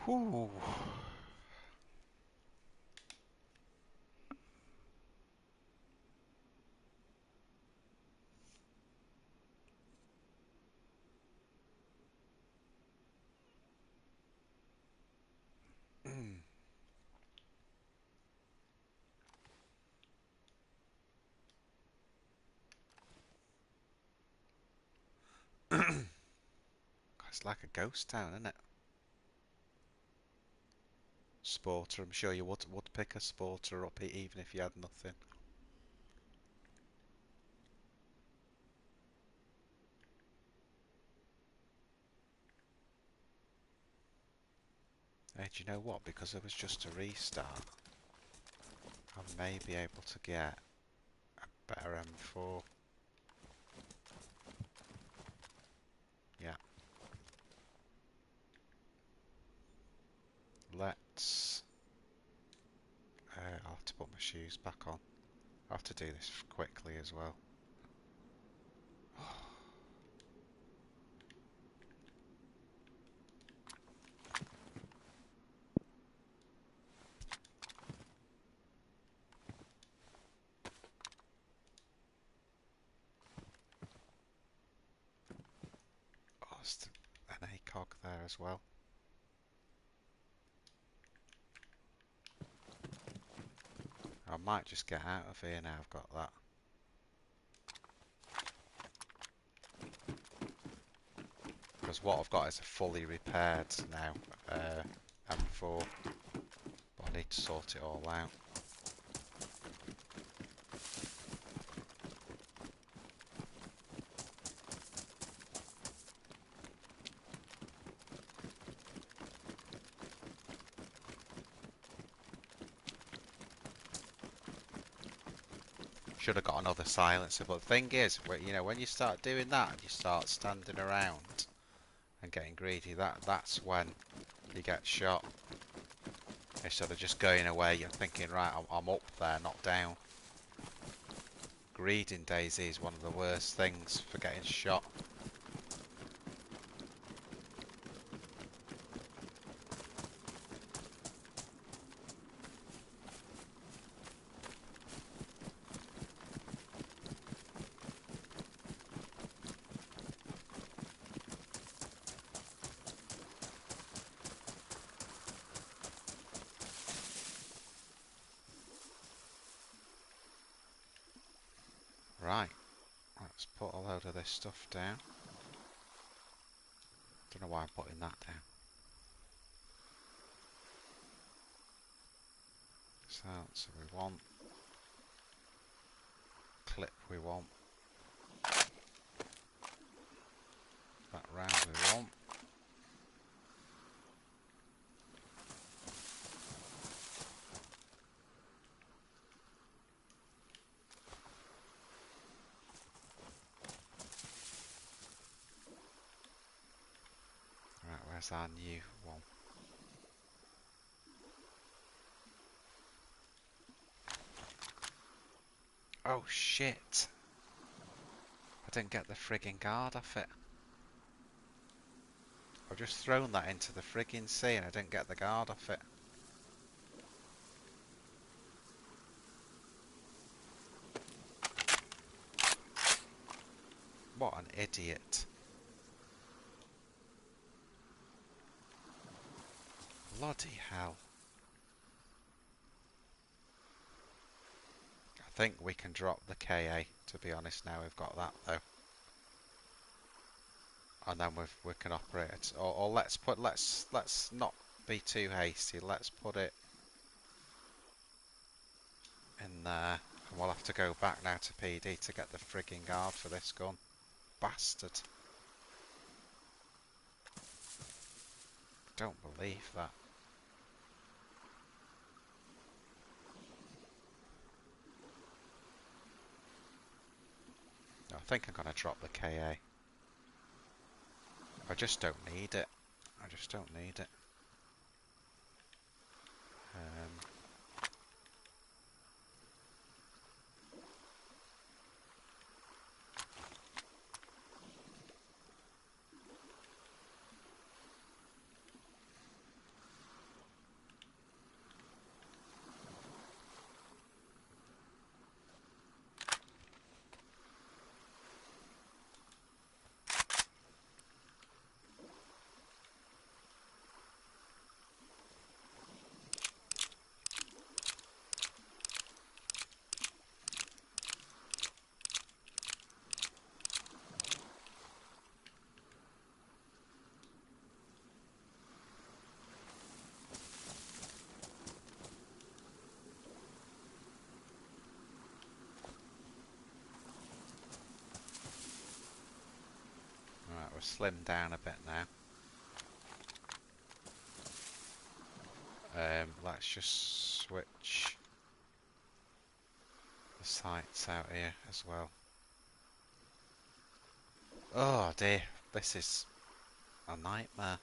Whew. It's like a ghost town, isn't it? Sporter, I'm sure you would pick a sporter up even if you had nothing. Hey, do you know what? Because it was just a restart, I may be able to get a better M4. Yeah. Let's... I'll have to put my shoes back on. I'll have to do this quickly as well. Oh, there's an ACOG there as well. I might just get out of here now I've got that. Because what I've got is a fully repaired now M4. But I need to sort it all out. Should have got another silencer, but the thing is, you know, when you start doing that, and you start standing around and getting greedy, that's when you get shot. Instead of just going away, you're thinking, right, I'm up there, not down. Greed in DayZ is one of the worst things for getting shot. Right, let's put a load of this stuff down. Don't know why I'm putting that down. So we want clip, we want that round, we want. Right, where's our new one? Oh shit! I didn't get the frigging guard off it. I've just thrown that into the frigging sea and I didn't get the guard off it. What an idiot. Bloody hell. I think we can drop the KA, to be honest, now we've got that though. And then we can operate it. Or let's not be too hasty. Let's put it in there. And we'll have to go back now to PD to get the frigging guard for this gun. Bastard. Don't believe that. No, I think I'm going to drop the KA. I just don't need it. I just don't need it. Right, we're slimmed down a bit now. Let's just switch the sights out here as well. Oh dear, this is a nightmare.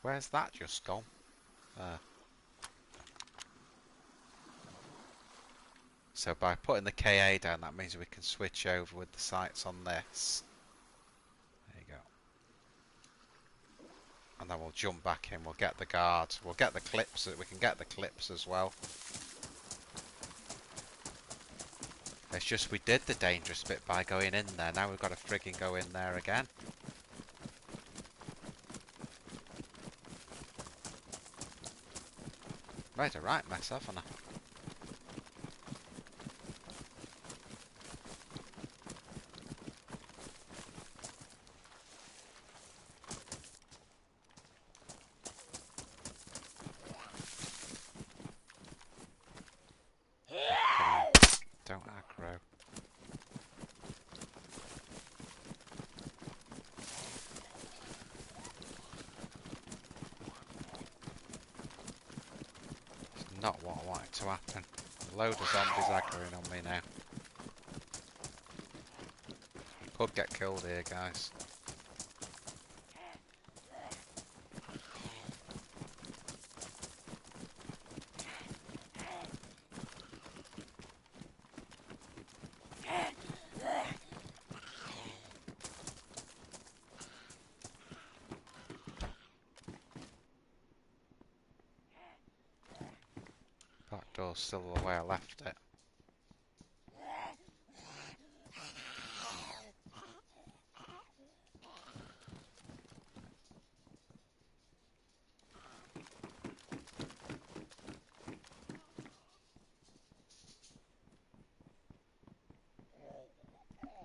Where's that just gone? So by putting the KA down, that means we can switch over with the sights on this. There you go. And then we'll jump back in, we'll get the guard, we'll get the clips, we can get the clips as well. It's just we did the dangerous bit by going in there, now we've got to frigging go in there again. Made a right mess, haven't I? Don't aggro. It's not what I wanted to happen. A load of zombies aggroing on me now. Could get killed here, guys. Back door's still the way I left it.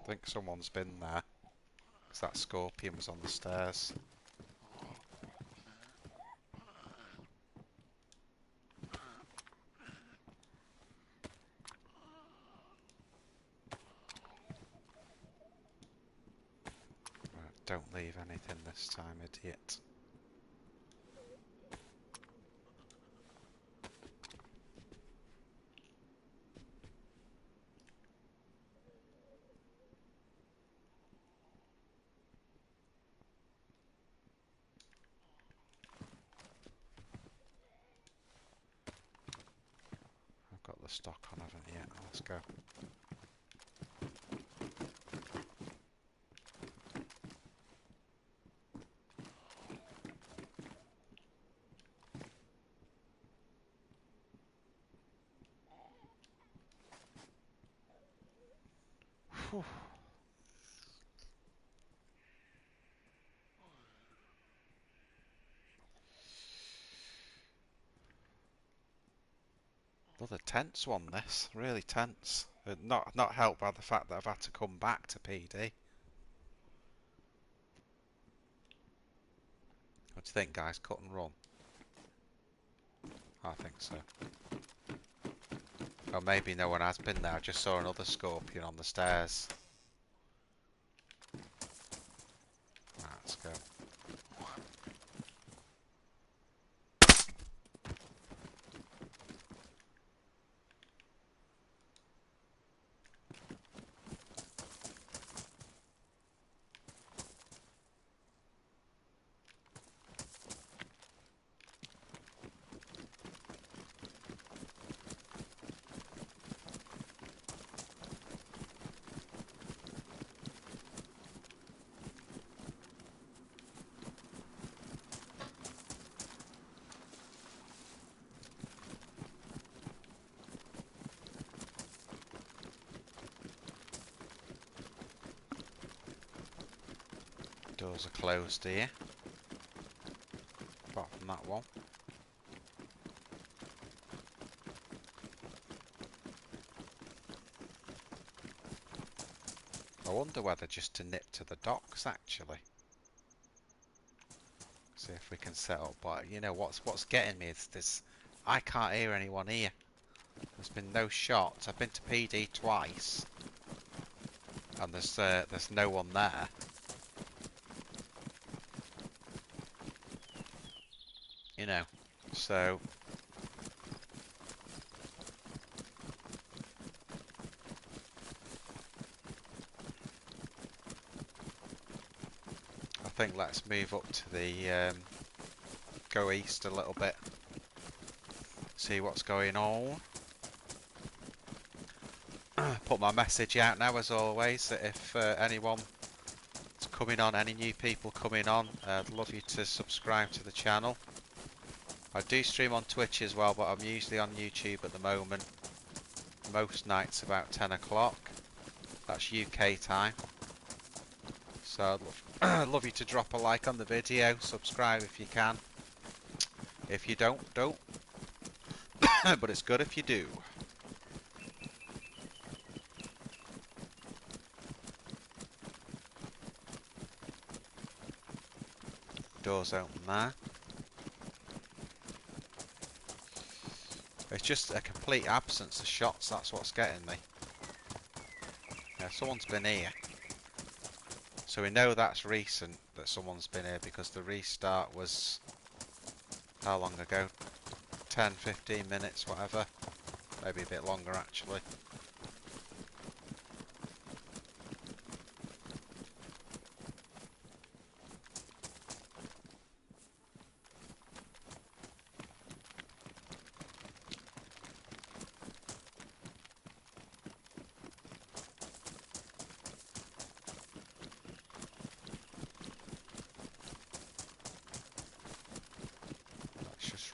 think someone's been there. Because that scorpion was on the stairs. Right, don't leave anything this time, idiot. I've got the stock on, haven't I? Yet. Let's go. Whew. Another tense one, this. Really tense. Not helped by the fact that I've had to come back to PD. What do you think, guys? Cut and run? I think so. Or maybe no one has been there. I just saw another scorpion on the stairs. Right, let's go. Doors are closed here. Apart from that one. I wonder whether just to nip to the docks actually. See if we can set up. But you know what's getting me is this. I can't hear anyone here. There's been no shots. I've been to PD twice, and there's no one there. You know, so I think let's move up to the go east a little bit, see what's going on. Put my message out now as always that if anyone is coming on, any new people coming on, I'd love you to subscribe to the channel. I do stream on Twitch as well, but I'm usually on YouTube at the moment. Most nights about 10 o'clock. That's UK time. So I'd love you to drop a like on the video, subscribe if you can. If you don't. But it's good if you do. Doors open there. It's just a complete absence of shots, that's what's getting me. Yeah, someone's been here. So we know that's recent, that someone's been here, because the restart was... how long ago? 10, 15 minutes, whatever. Maybe a bit longer, actually.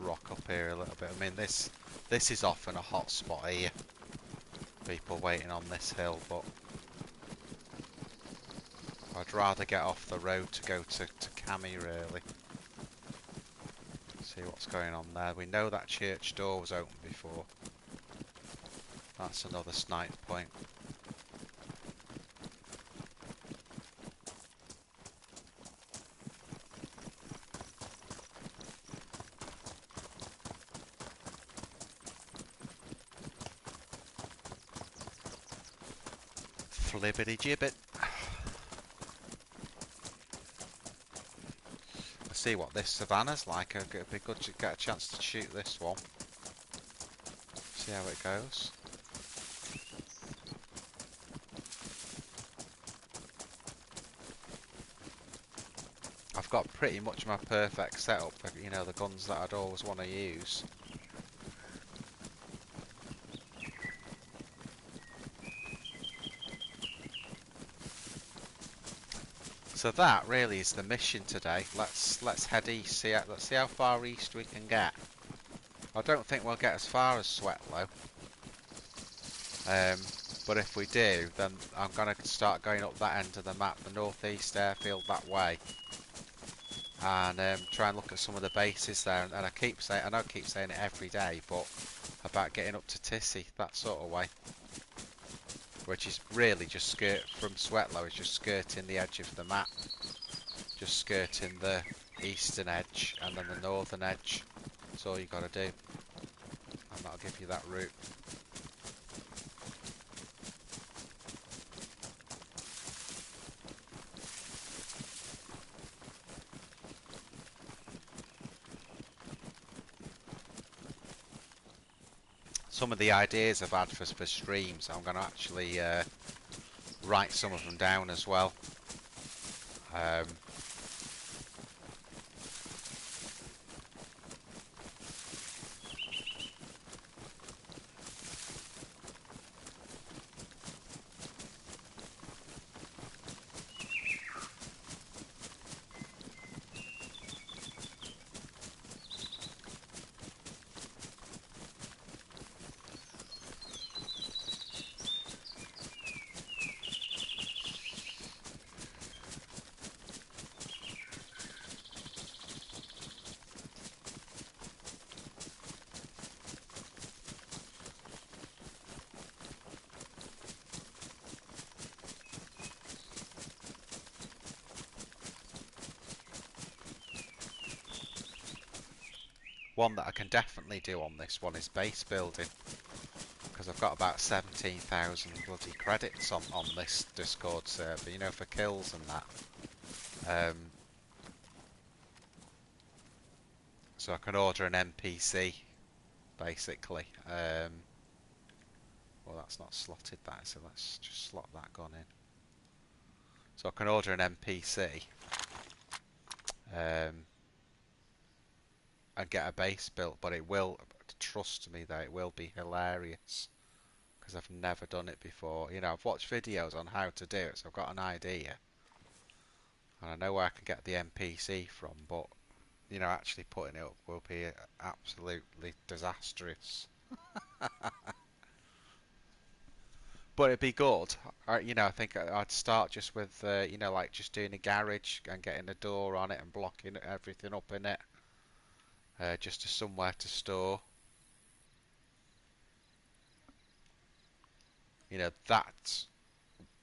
Rock up here a little bit. I mean, this is often a hot spot here. People waiting on this hill, but I'd rather get off the road to go to Cami, really. See what's going on there. We know that church door was open before. That's another snipe point. Flibbity gibbet. Let's see what this savannah's like. It'd be good to get a chance to shoot this one. See how it goes. I've got pretty much my perfect setup for, you know, the guns that I'd always want to use. So that really is the mission today. Let's head east. Let's see how far east we can get. I don't think we'll get as far as Sweatlow. But if we do, then I'm gonna start going up that end of the map, the northeast airfield that way, and try and look at some of the bases there. And I keep saying, I know I keep saying it every day, but about getting up to Tissy, that sort of way, which is really just from Sweatlow, is just skirting the edge of the map, just skirting the eastern edge and then the northern edge. That's all you got to do, and that'll give you that route. Some of the ideas I've had for streams, I'm going to actually write some of them down as well. One that I can definitely do on this one is base building, because I've got about 17,000 bloody credits on this Discord server, you know, for kills and that. So I can order an NPC, basically. Well, that's not slotted, that, so let's just slot that gun in. So I can order an NPC. And get a base built, but it will, trust me that it will be hilarious, because I've never done it before. You know, I've watched videos on how to do it, so I've got an idea, and I know where I can get the NPC from, but, you know, actually putting it up will be absolutely disastrous. But it'd be good. You know, I think I'd start just with, you know, like just doing a garage and getting a door on it and blocking everything up in it. Just as somewhere to store. You know, that's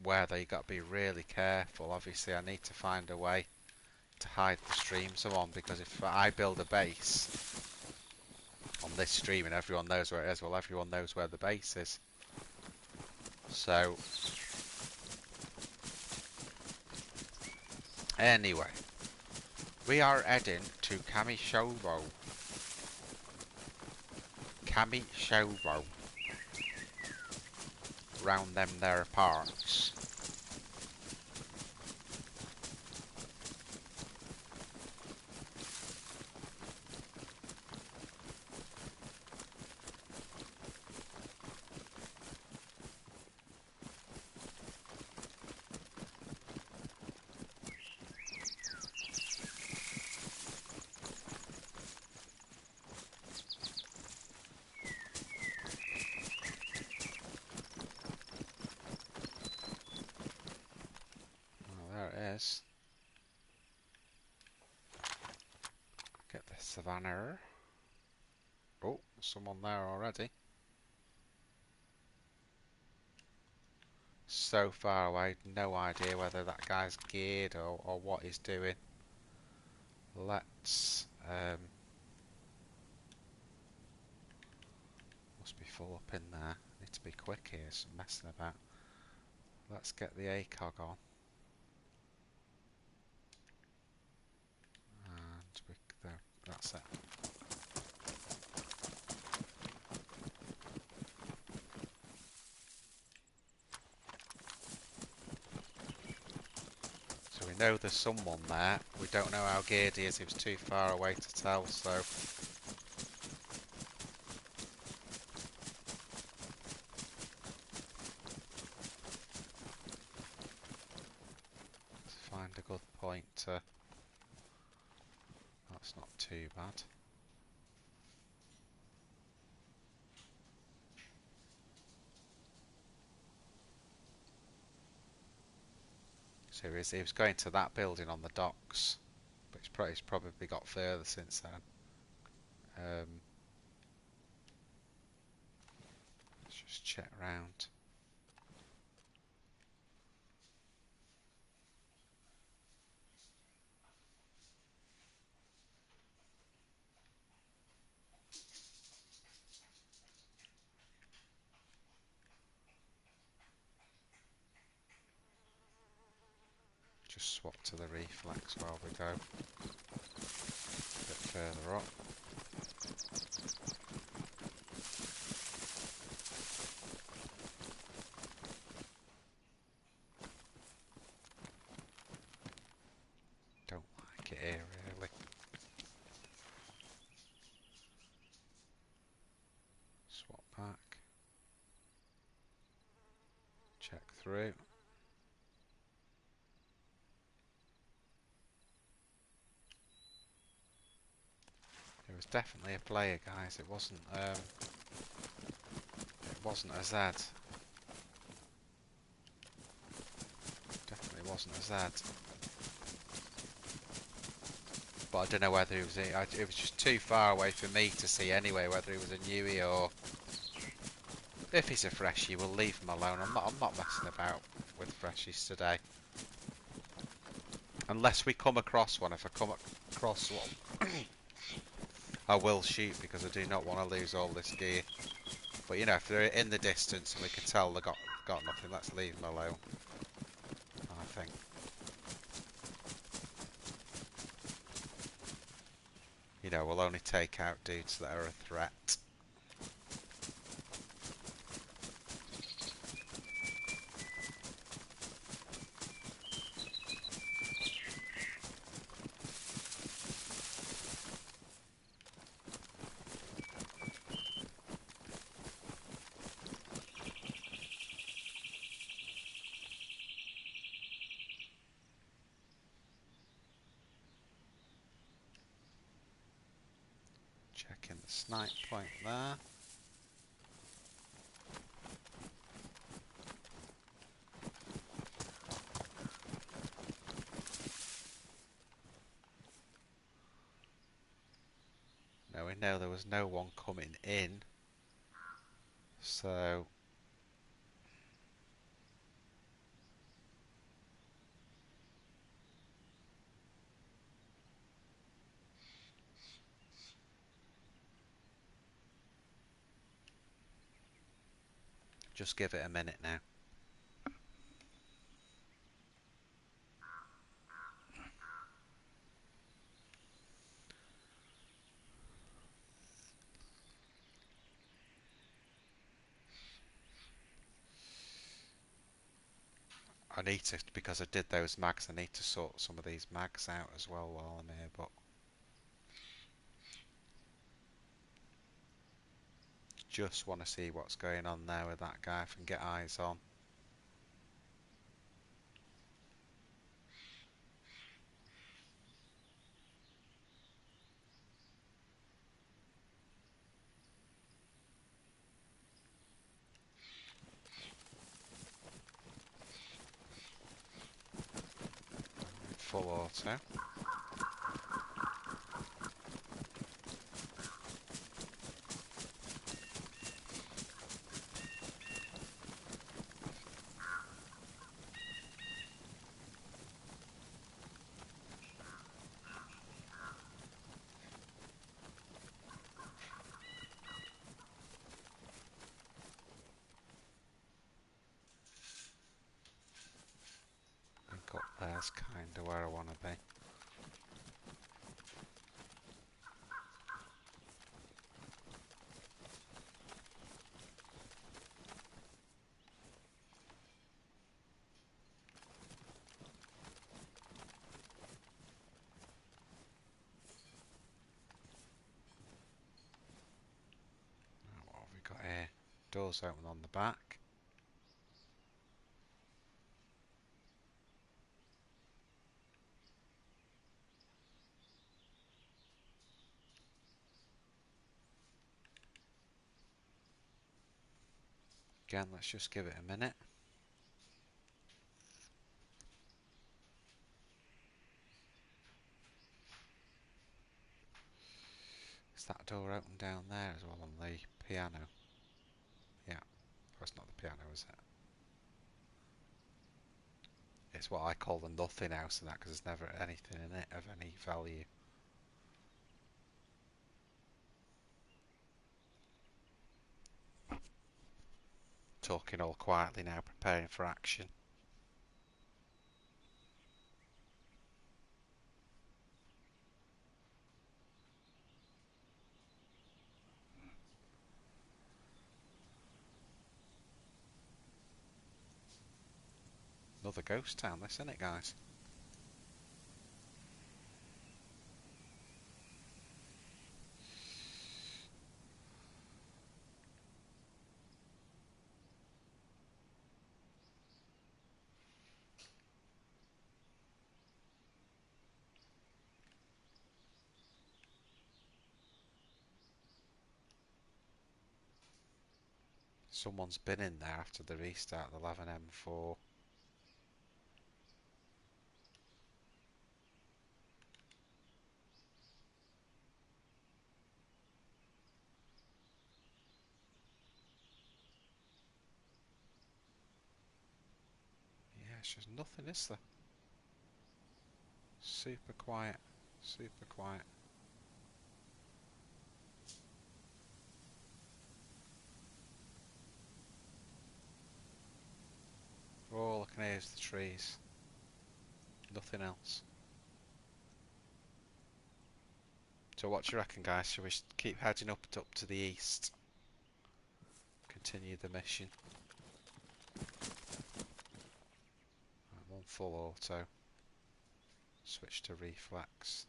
where they got to be really careful. Obviously, I need to find a way to hide the streams I'm on, because if I build a base on this stream and everyone knows where it is, well, everyone knows where the base is. So, anyway, we are heading to Kamishovo. Round them there parts. Get the savannah. Oh, there's someone there already. So far away, no idea whether that guy's geared or what he's doing. Let's must be full up in there. Need to be quick here, some messing about. let's get the ACOG on. And there, that's it. So we know there's someone there. We don't know how geared he is. He was too far away to tell, so... let's find a good point to... that's not too bad. So he was going to that building on the docks, but he's probably got further since then. Let's just check round. Just swap to the reflex while we go. A bit further up. Don't like it here really. Swap back. Check through. There was definitely a player, guys. It wasn't a Zed. Definitely wasn't a Zed. But I don't know whether it was. It was just too far away for me to see anyway. Whether he was a newie or if he's a freshie, we'll leave him alone. I'm not messing about with freshies today. Unless we come across one. If I come across one, I will shoot because I do not want to lose all this gear. But you know, if they're in the distance and we can tell they've got nothing, let's leave them alone. I think. You know, we'll only take out dudes that are a threat. Checking the snipe point there. Now we know there was no one coming in, so just give it a minute now. I need to, because I did those mags, I need to sort some of these mags out as well while I'm here, but just want to see what's going on there with that guy if I can get eyes on. Full auto. That's kind of where I want to be. What have we got here? Doors open on the back. Again, let's just give it a minute. Is that door open down there as well on the piano? Yeah. Oh, it's not the piano, is it? It's what I call the nothing house and that, because there's never anything in it of any value. Talking all quietly now, preparing for action. Another ghost town, this, isn't it, guys? Someone's been in there after the restart of the 11M4. Yeah, it's just nothing, is there? Super quiet. Super quiet. All I can hear is the trees. Nothing else. So what do you reckon, guys? Should we keep heading up to the east? Continue the mission. I'm on full auto. Switch to reflex.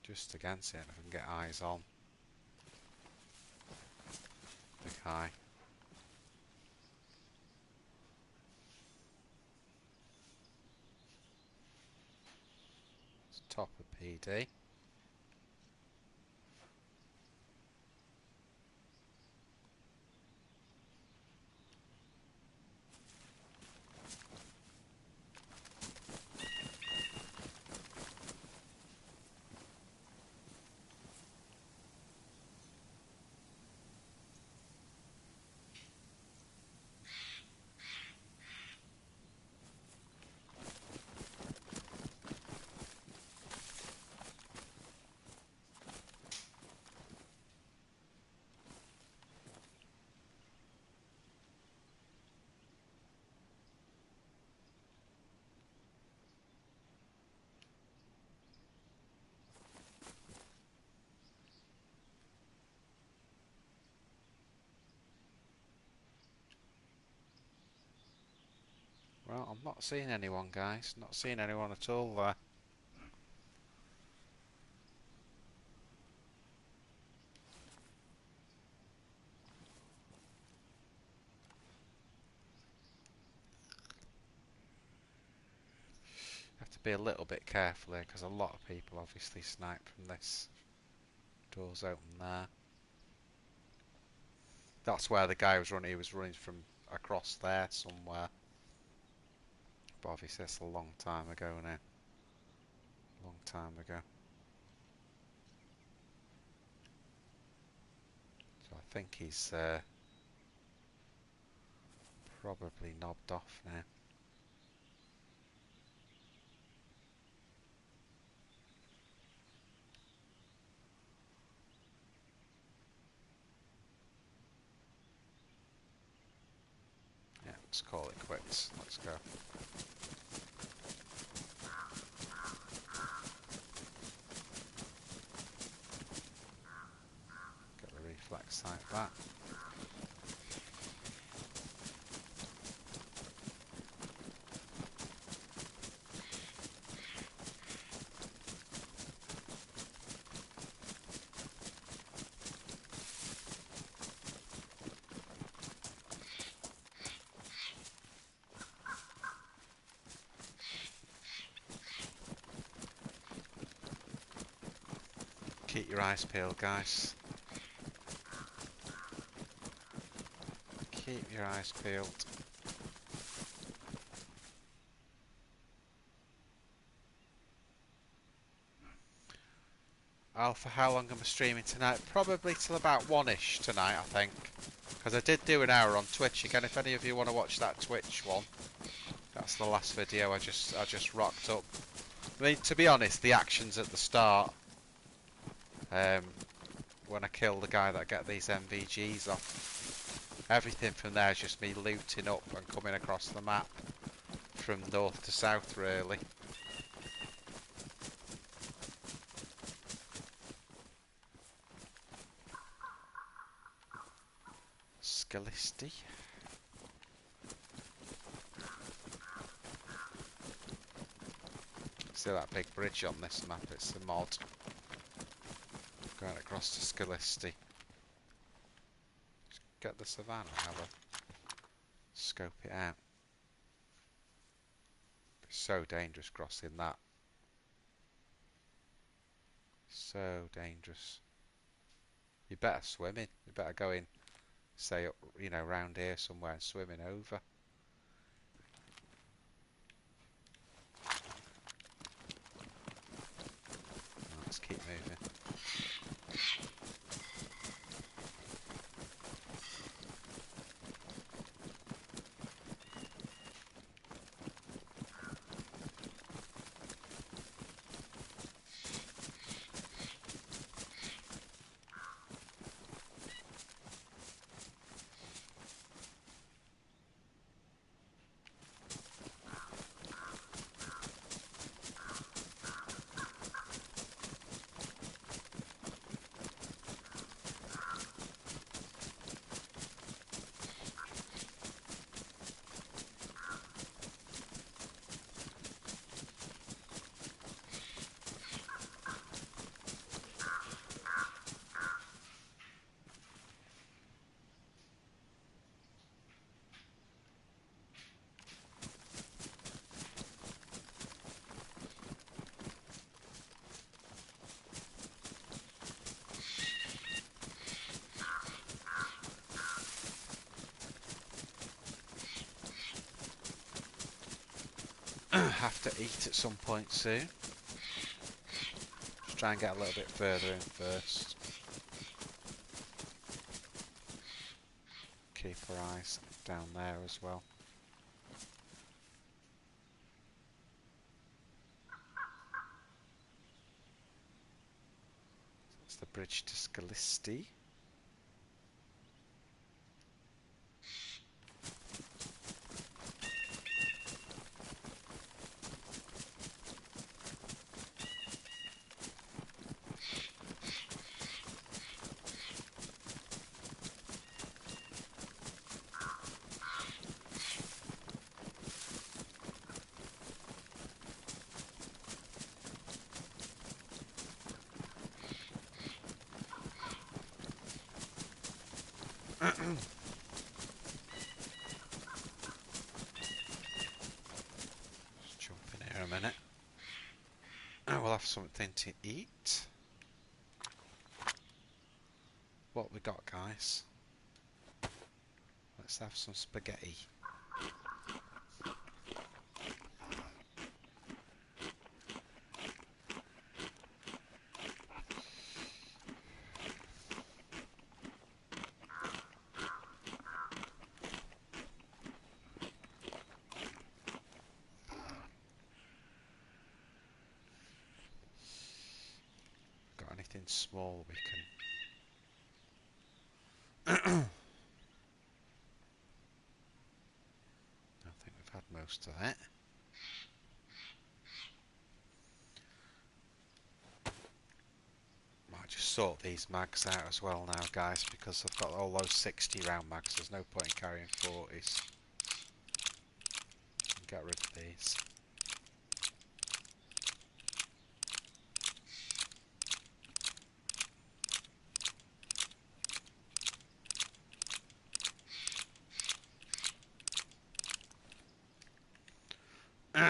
Just again, see if I can get eyes on. Big high. It's top of PD. Well, I'm not seeing anyone, guys. Not seeing anyone at all there. Have to be a little bit careful here because a lot of people obviously snipe from this. Doors open there. That's where the guy was running. He was running from across there somewhere. But obviously that's a long time ago now. Long time ago. think he's probably knobbed off now. Yeah, let's call it quits. Let's go. Get the reflex like that. Keep your eyes peeled, guys. Keep your eyes peeled. For how long am I streaming tonight? Probably till about 1ish tonight, I think. Because I did do an hour on Twitch. Again, if any of you want to watch that Twitch one, that's the last video I just rocked up. I mean, to be honest, the actions at the start, when I kill the guy that I get these MVGs off, everything from there is just me looting up and coming across the map from north to south, really. Scalisti. See that big bridge on this map? It's the mod. Going across to Scalisti. Get the savannah and have a scope it out. It's so dangerous crossing that. So dangerous. You better swim in. You better go in, say, you know, round here somewhere and swimming over. Let's keep moving. Have to eat at some point soon. Just try and get a little bit further in first. Keep our eyes down there as well. That's the bridge to Scalisti. Just jump in here a minute. Oh, we'll have something to eat. What we got, guys? Let's have some spaghetti. anything small we can... I think we've had most of it. Might just sort these mags out as well now, guys, because I've got all those 60 round mags. There's no point in carrying 40s. Get rid of these.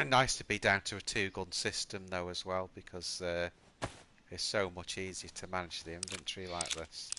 Nice to be down to a 2-gun system though as well, because it's so much easier to manage the inventory like this.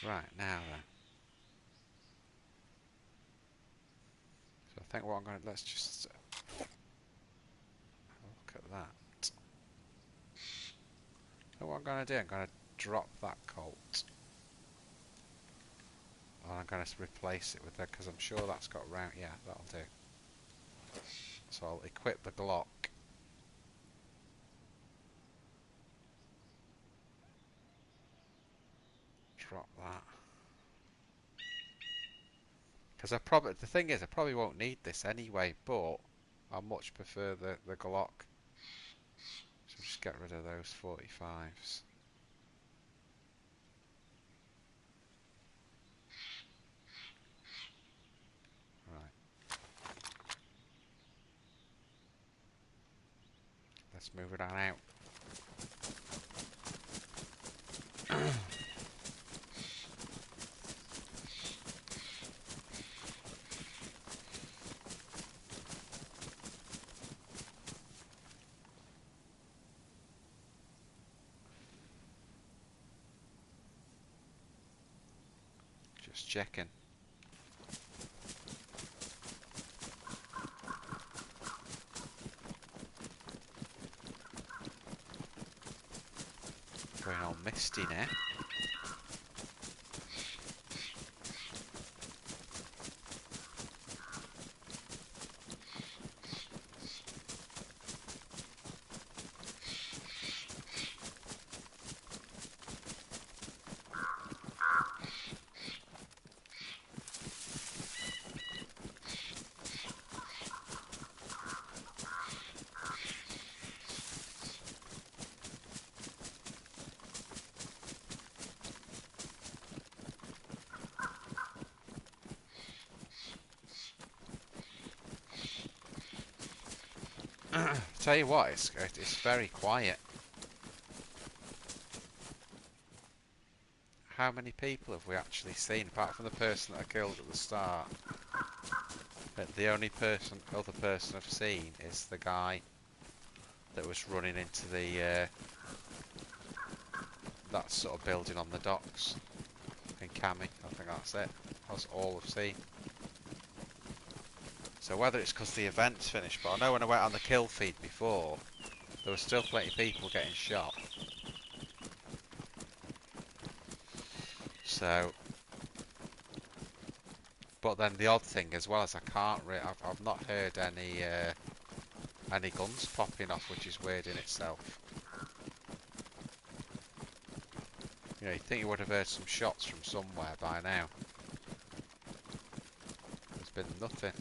Right, now then. So I think what I'm going to... Let's just... look at that. So what I'm going to do, I'm going to drop that Colt. And I'm going to replace it with that, because I'm sure that's got round... Yeah, that'll do. So I'll equip the Glock. Drop that. Because the thing is, I probably won't need this anyway, but I much prefer the Glock. So just get rid of those 45s. Right. Let's move it on out. Just checking. Going all misty now. Tell you what, it's very quiet. How many people have we actually seen, apart from the person that I killed at the start? The only other person I've seen is the guy that was running into the that sort of building on the docks in Cami. I think that's it. That's all I've seen. So whether it's because the event's finished, but I know when I went on the kill feed before, there was still plenty of people getting shot. So, but then the odd thing as well is I've not heard any guns popping off, which is weird in itself. You know, you'd think you would have heard some shots from somewhere by now. There's been nothing.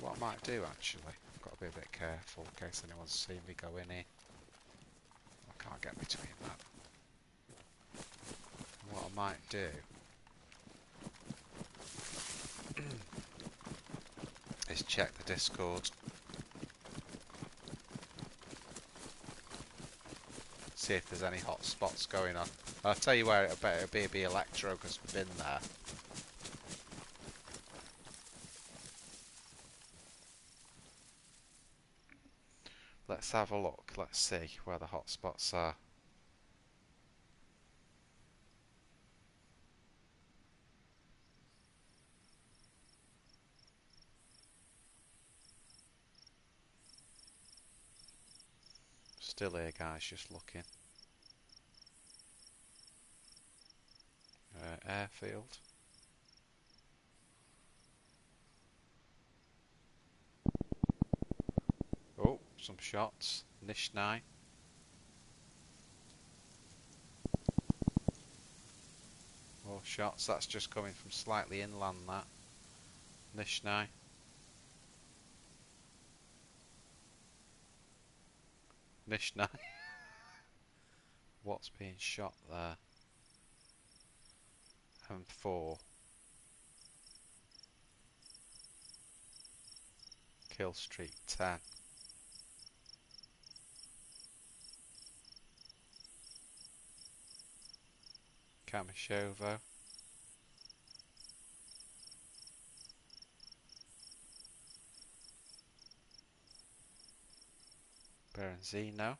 What I might do actually, I've got to be a bit careful in case anyone's seen me go in here. I can't get between that. What I might do is check the Discord. See if there's any hot spots going on. I'll tell you where it'll be Electro because we've been there. Let's have a look. Let's see where the hot spots are. Still here, guys, just looking. Airfield. Oh, some shots. Nishnai. More shots. That's just coming from slightly inland, that. Nishnai. Nishnai. What's being shot there? M4. Kill Street 10. Kamishovo. Berenzino.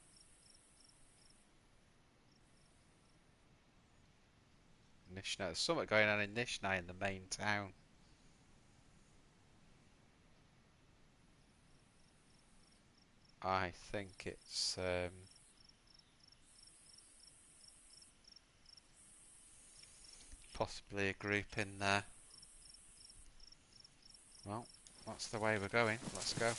Nishnai. There's something going on in Nishnai in the main town. I think it's possibly a group in there. Well, that's the way we're going. Let's go.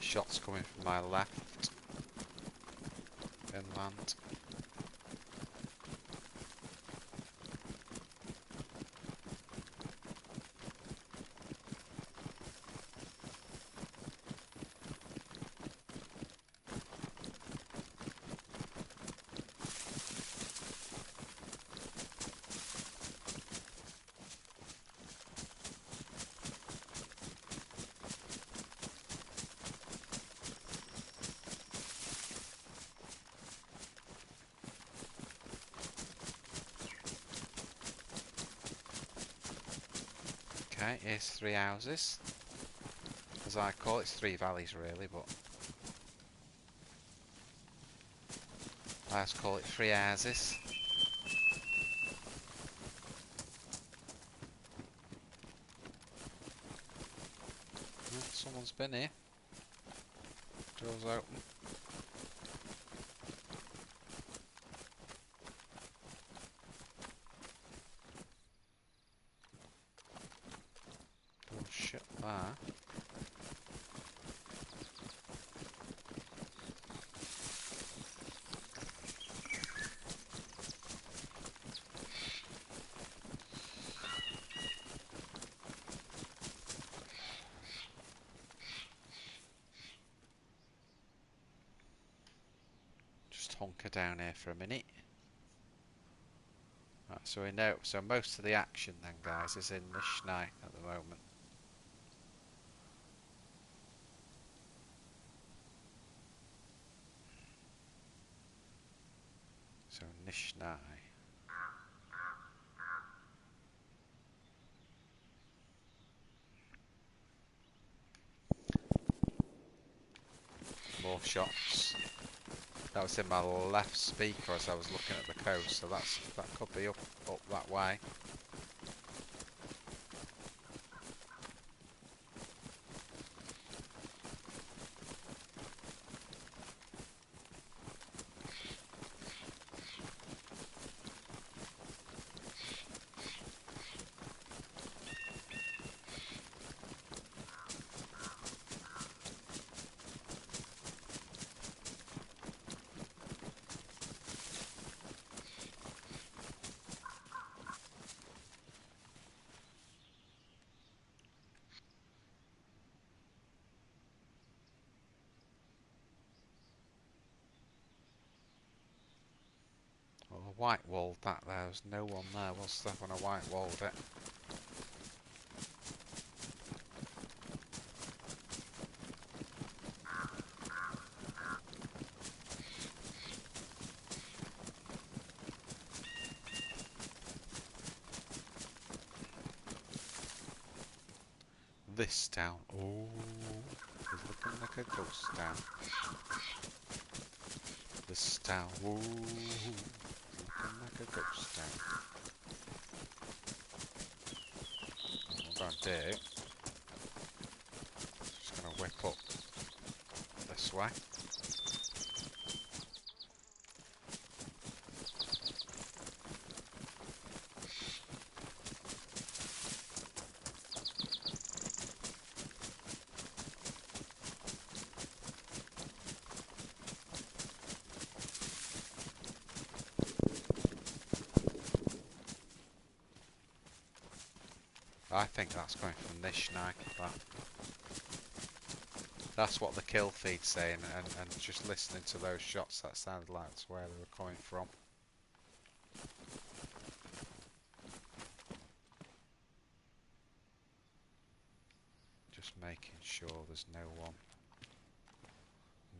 Shots coming from my left. Inland. Okay, here's three houses. As I call it, it's three valleys really, but I just call it three houses. Oh, someone's been here. Doors open. Door shut there. Hunker down here for a minute. Right, so we know. So most of the action then, guys, is in Nishnai at the moment. So Nishnai. More shots. That was in my left speaker as I was looking at the coast, so that could be up that way. white walled that there. There's no one there, was there, when I white walled it? This town. Oh, it's looking like a ghost town. This town. Ooh, looking like a ghost town. What I'm gonna do, just gonna whip up this way. I think that's coming from this schneik. That's what the kill feed's saying, and just listening to those shots, that sounded like that's where they were coming from. Just making sure there's no one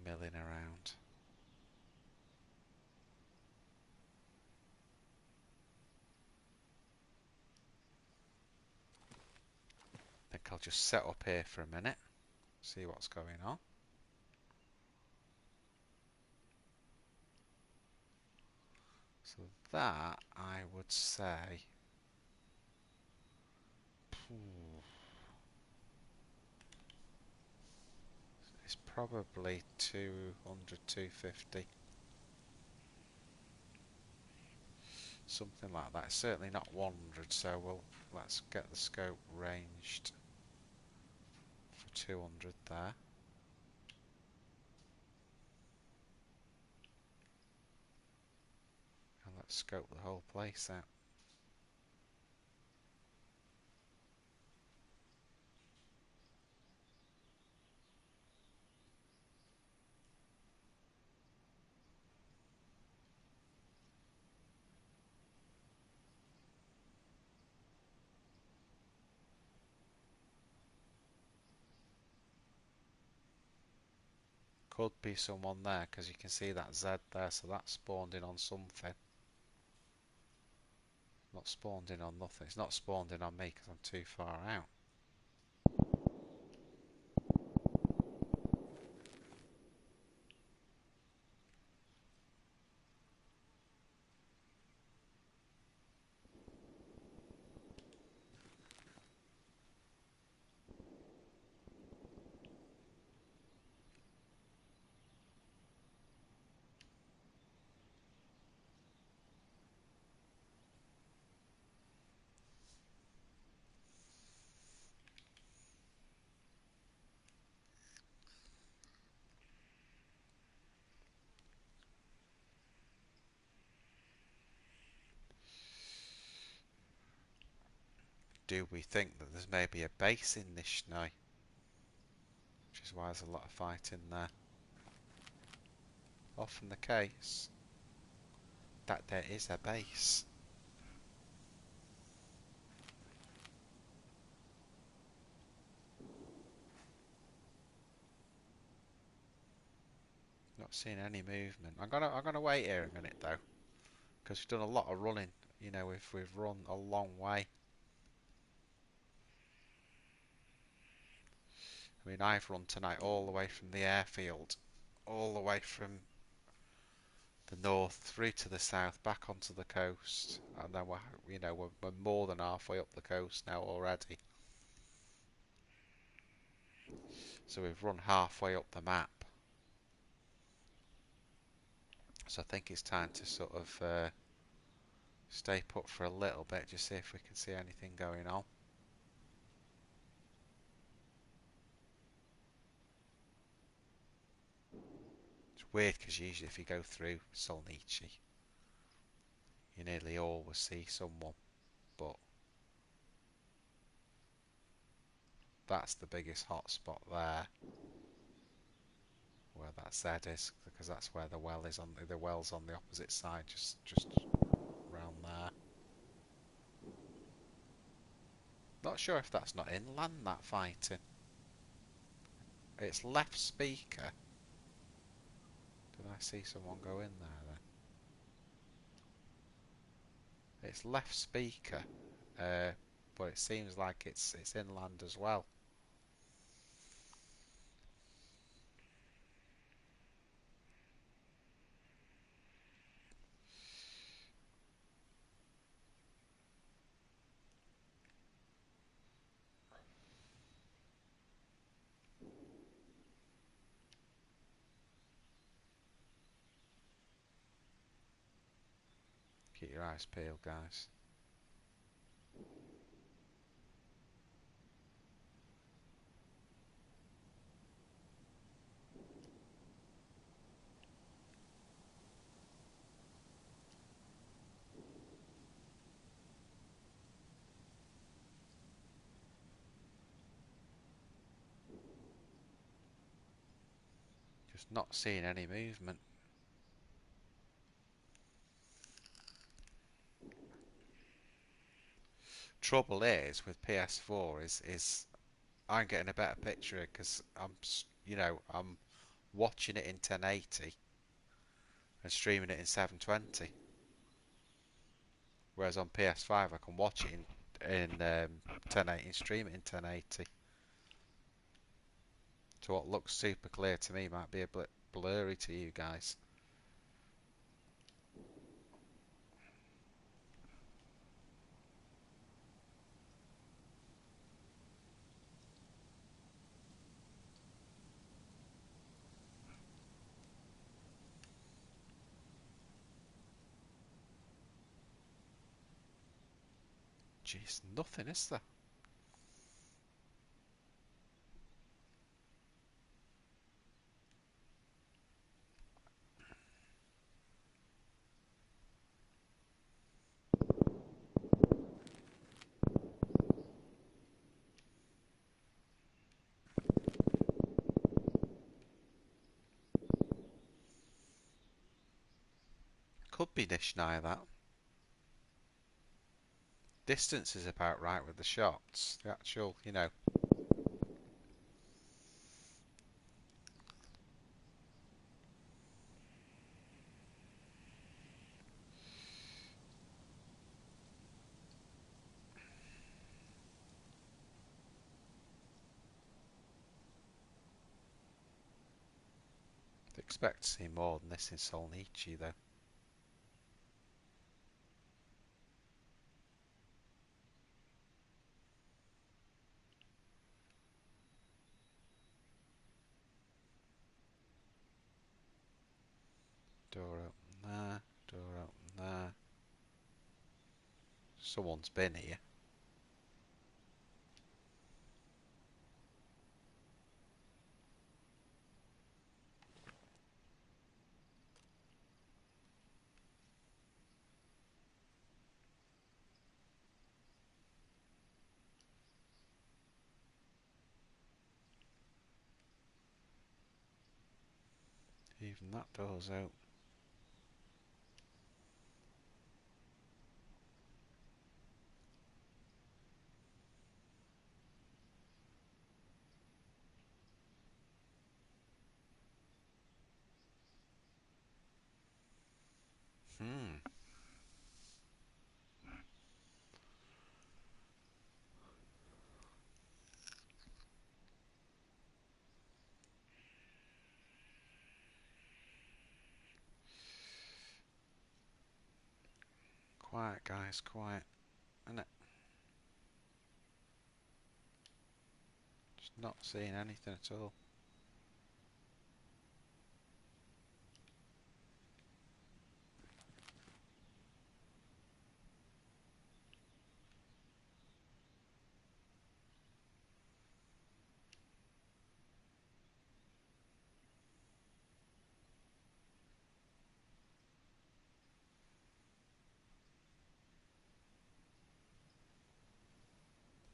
milling around. I think I'll just set up here for a minute, see what's going on. So that, I would say, it's probably 200, 250. Something like that. It's certainly not 100, so let's get the scope ranged for 200 there. And let's scope the whole place out. Could be someone there, because you can see that Z there, so that's spawned in on something. Not spawned in on nothing. It's not spawned in on me because I'm too far out. Do we think that there's maybe a base in this now? Which is why there's a lot of fighting there. Often the case that there is a base. Not seeing any movement. I'm gonna wait here a minute though, because we've done a lot of running. You know, if we've run a long way. I mean, I've run tonight all the way from the airfield, all the way from the north through to the south, back onto the coast, and then we're more than halfway up the coast now already. So we've run halfway up the map. So I think it's time to sort of stay put for a little bit, just see if we can see anything going on. It's weird because usually if you go through Solnichi, you nearly always see someone, but that's the biggest hotspot there, where that Z is, because that's where the well is. On the well's on the opposite side, just round there. Not sure if that's not inland, that fighting. It's left speaker. Did I see someone go in there then? It's left speaker, but it seems like it's inland as well. Keep your eyes peeled, guys. Just not seeing any movement. Trouble is with PS4 is I'm getting a better picture because I'm watching it in 1080 and streaming it in 720. Whereas on PS5 I can watch it in 1080 and stream it in 1080. So what looks super clear to me might be a bit blurry to you guys. Jeez, nothing is there? Could be Nishnai that. Distance is about right with the shots. The actual, expect to see more than this in Solnichi though. Door open there, door open there. Someone's been here. Even that door's out. Hmm. Quiet, guys, quiet. Innit? Just not seeing anything at all.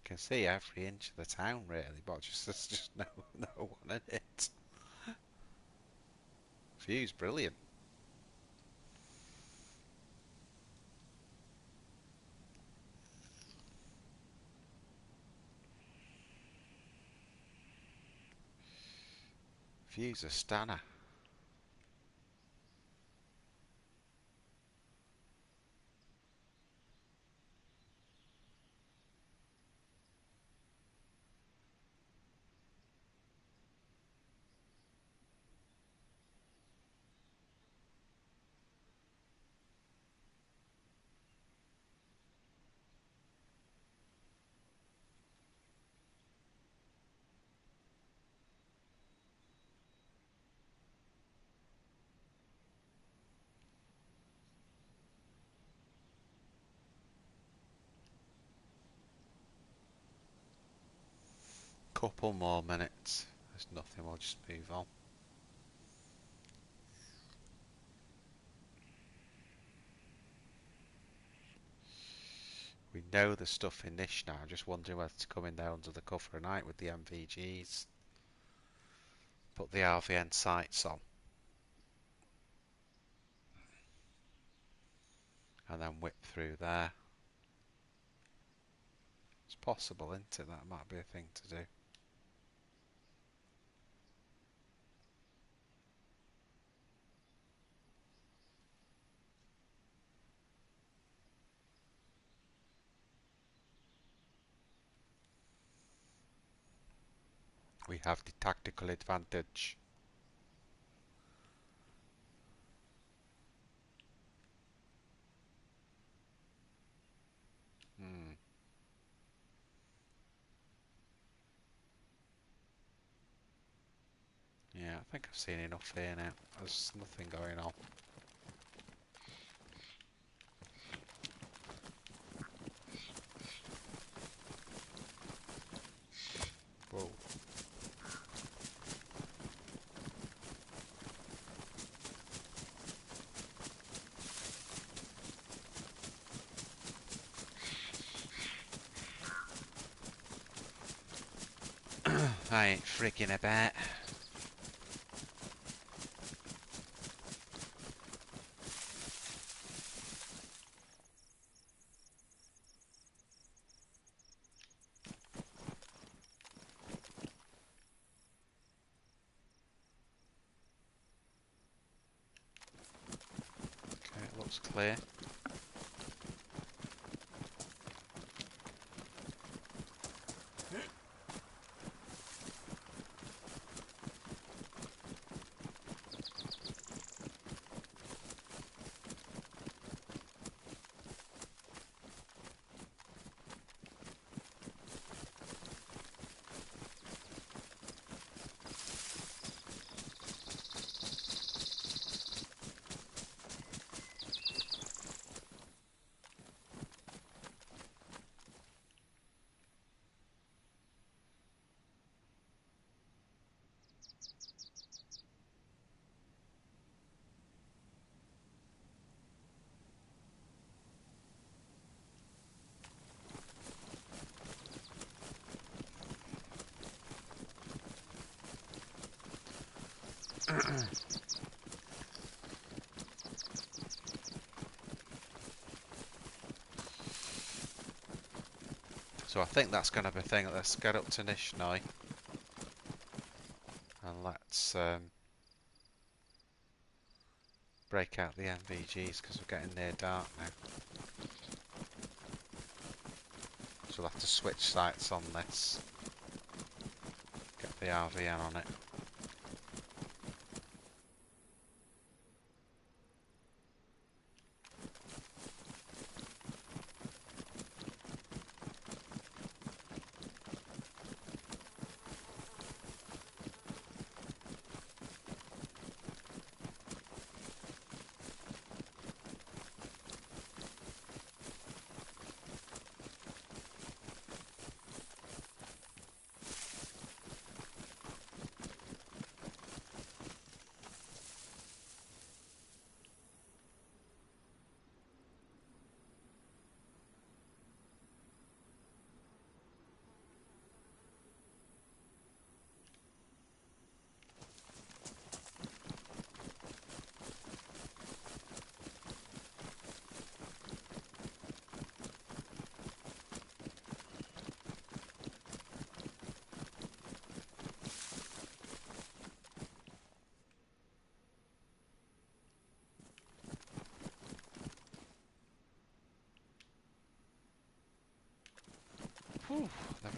Can see every inch of the town really, but just there's just no one in it. View's brilliant. View's a stunner. Couple more minutes. There's nothing, we'll just move on. We know the stuff in this now. I'm just wondering whether to come in there under the cover of night with the MVGs. Put the RVN sights on. And then whip through there. It's possible, isn't it? That might be a thing to do. We have the tactical advantage. Yeah, I think I've seen enough here now. There's nothing going on. Whoa. I ain't freaking about. Okay, it looks clear. So I think that's going to be a thing. Let's get up to Nishnoi and let's break out the MVGs because we're getting near dark now. So we'll have to switch sights on this. Get the RVN on it.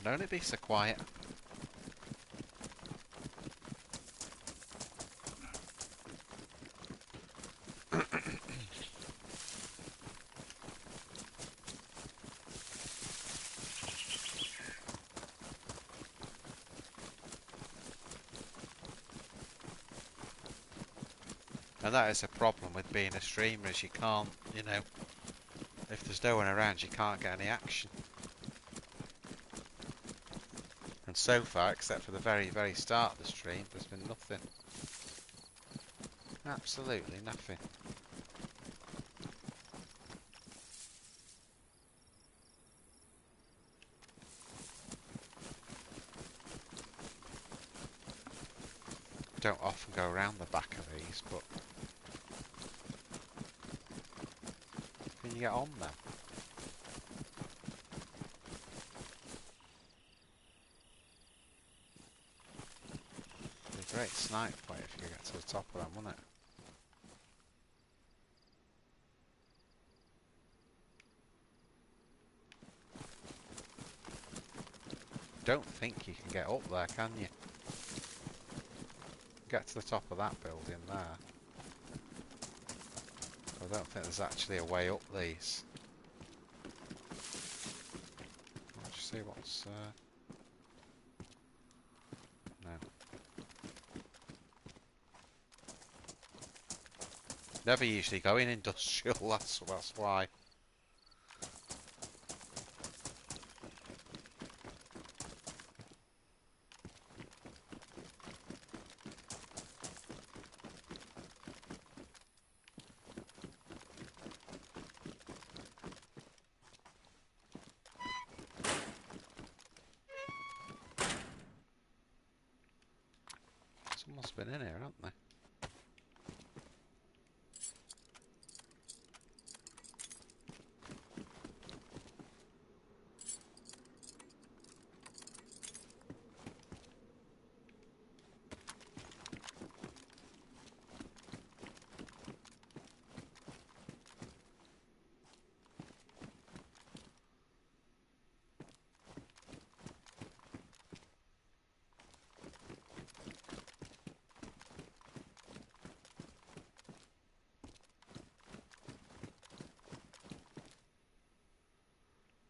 can only be so quiet. And that is a problem with being a streamer, is you can't, you know, if there's no one around, you can't get any action. And so far, except for the very, very start of the stream, there's been nothing. Absolutely nothing. I don't often go around the back of these, but can you get on them? It'd be a great snipe point if you could get to the top of them, wouldn't it? Don't think you can get up there, can you? Get to the top of that building there. I don't think there's actually a way up these. Let's see what's... No. Never usually go in industrial, that's why. Someone's been in here, haven't they?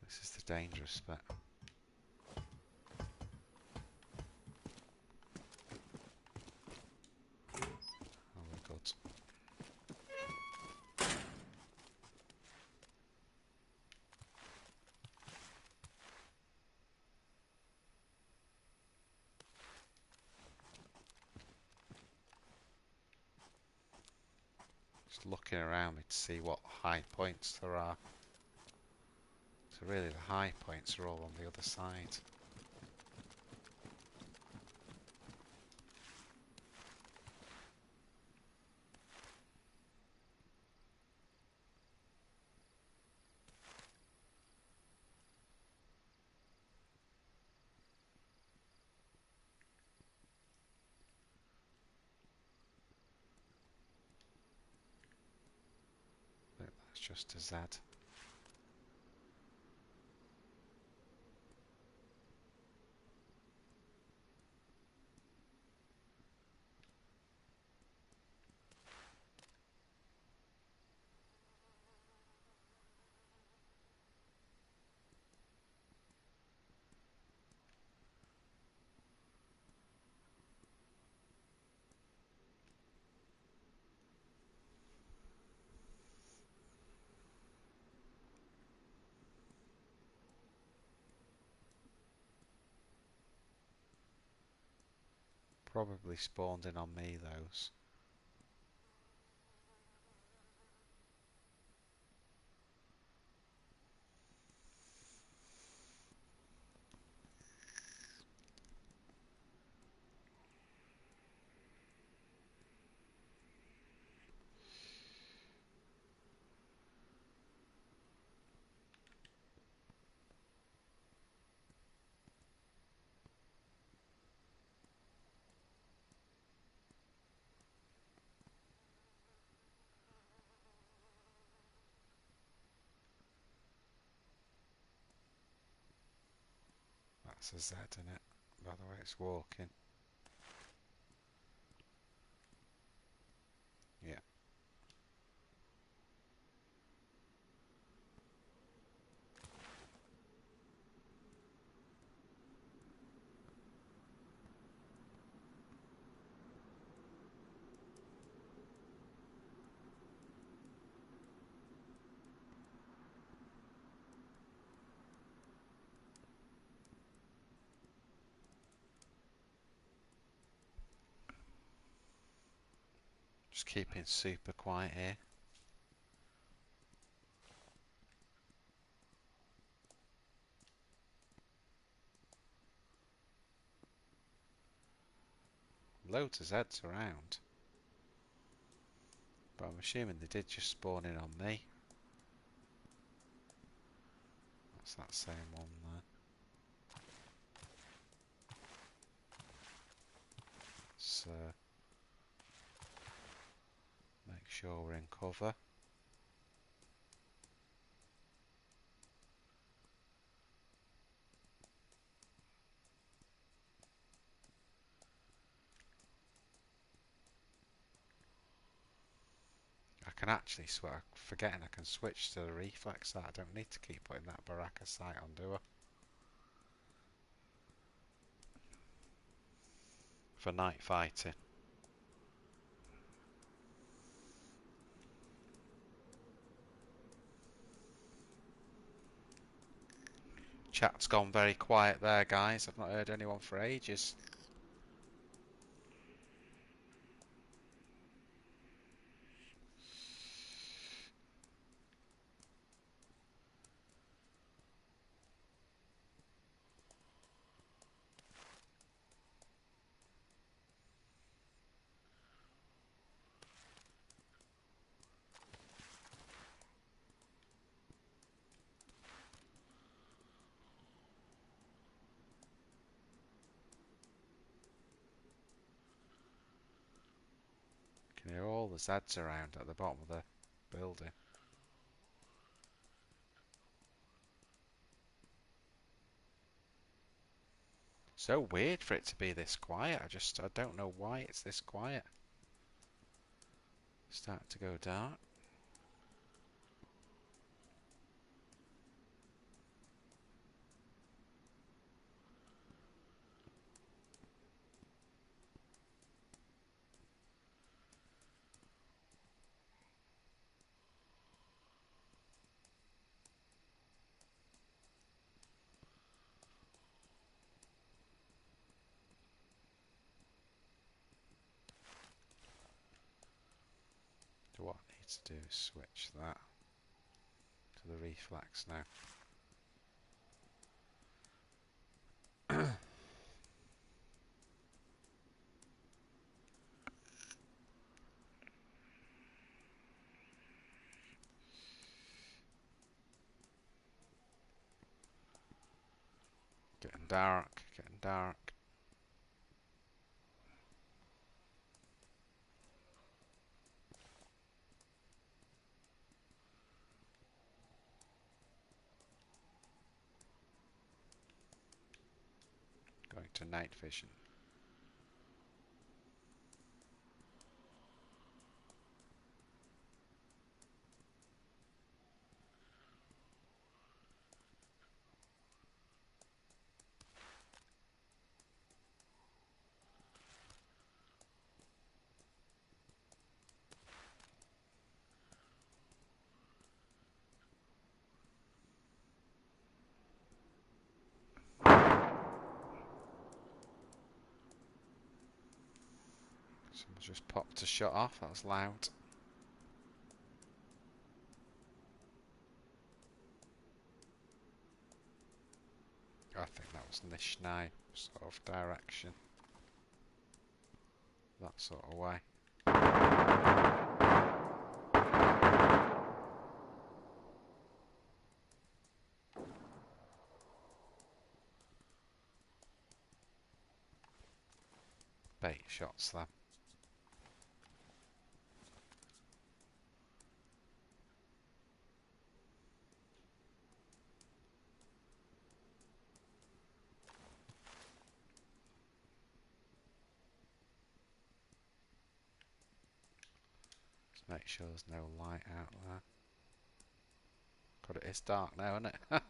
This is the dangerous bit. Oh my god. Just looking around me to see what high points there are. So really the high points are all on the other side. I think that's just a Z. Probably spawned in on me, those. That's a Z in it, by the way it's walking. Yeah. Just keeping super quiet here. Loads of Zeds around. But I'm assuming they did just spawn in on me. That's that same one there. So make sure we're in cover. I can actually forgetting I can switch to the reflex sight. I don't need to keep putting that Baraka sight on, do I? For night fighting. Chat's gone very quiet there, guys. I've not heard anyone for ages. Can hear all the Zeds around at the bottom of the building. So weird for it to be this quiet. I don't know why it's this quiet. Starting to go dark. So what I need to do is switch that to the reflex now. Getting dark, getting dark. Going to night vision. Someone just popped a shot off. That was loud. I think that was Nishnai sort of direction. That sort of way. Bait shots them. Make sure there's no light out there. God, it is dark now, isn't it?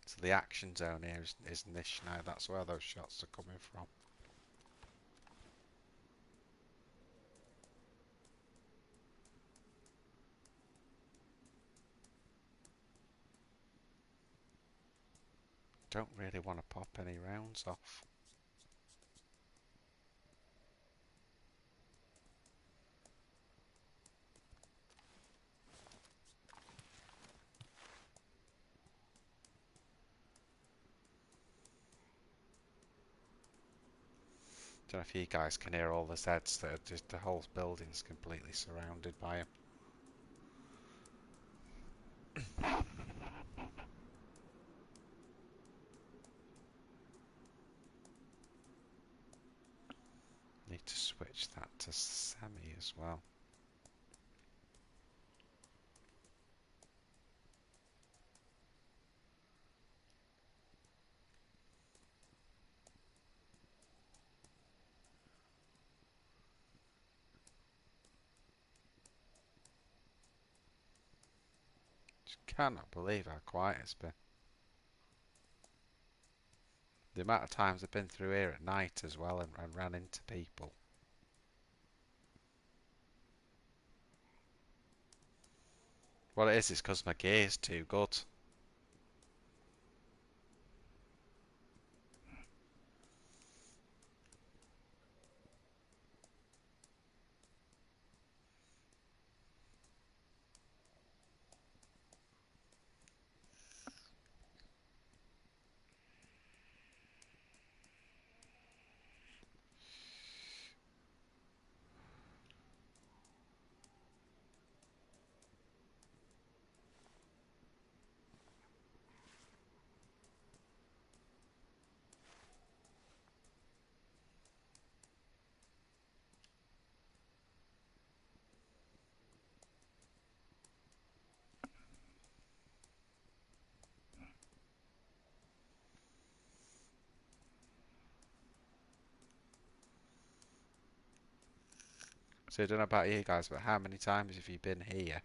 So the action zone here is Nishnai. That's where those shots are coming from. Don't really want to pop any rounds off. Don't know if you guys can hear all the Zeds that are just the whole building's completely surrounded by them. Need to switch that to semi as well. Just cannot believe how quiet it's been. The amount of times I've been through here at night as well and ran into people. What it is because my gear's too good. So I don't know about you guys, but how many times have you been here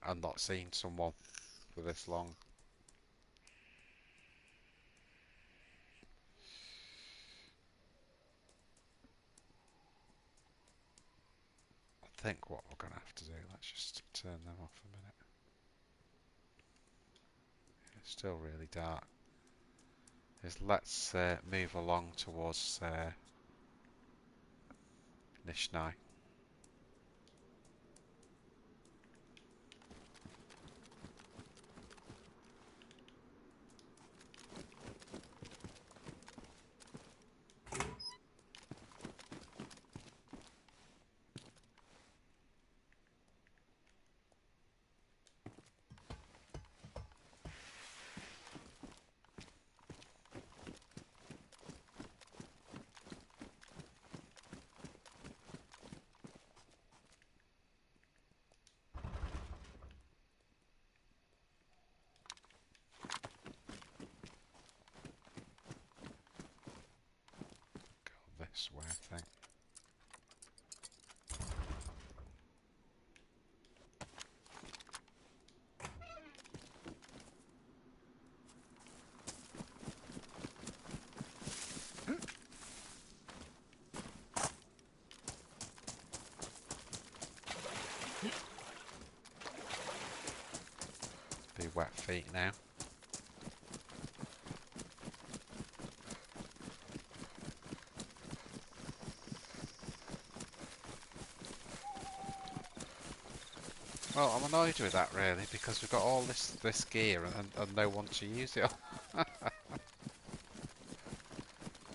and not seen someone for this long? I think what we're going to have to do, let's just turn them off a minute. It's still really dark. Is let's move along towards Nishnai. Go this way, I think. Be wet feet now. Well, I'm annoyed with that really because we've got all this gear and no one to use it on.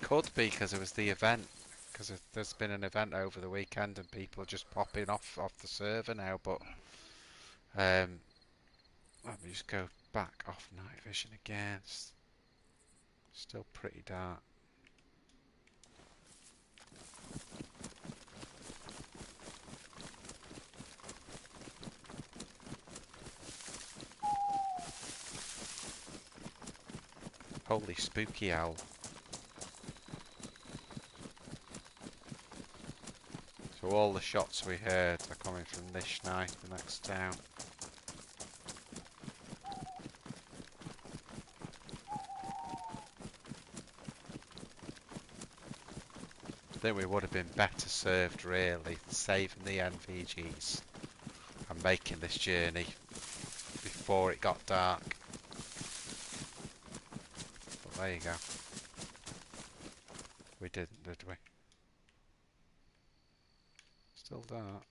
Could be because it was the event. Because there's been an event over the weekend and people are just popping off the server now. But let me just go back off night vision again. It's still pretty dark. Holy spooky owl. So all the shots we heard are coming from this night, the next town. I think we would have been better served really saving the NVGs and making this journey before it got dark. But there you go. We didn't, did we? Still dark.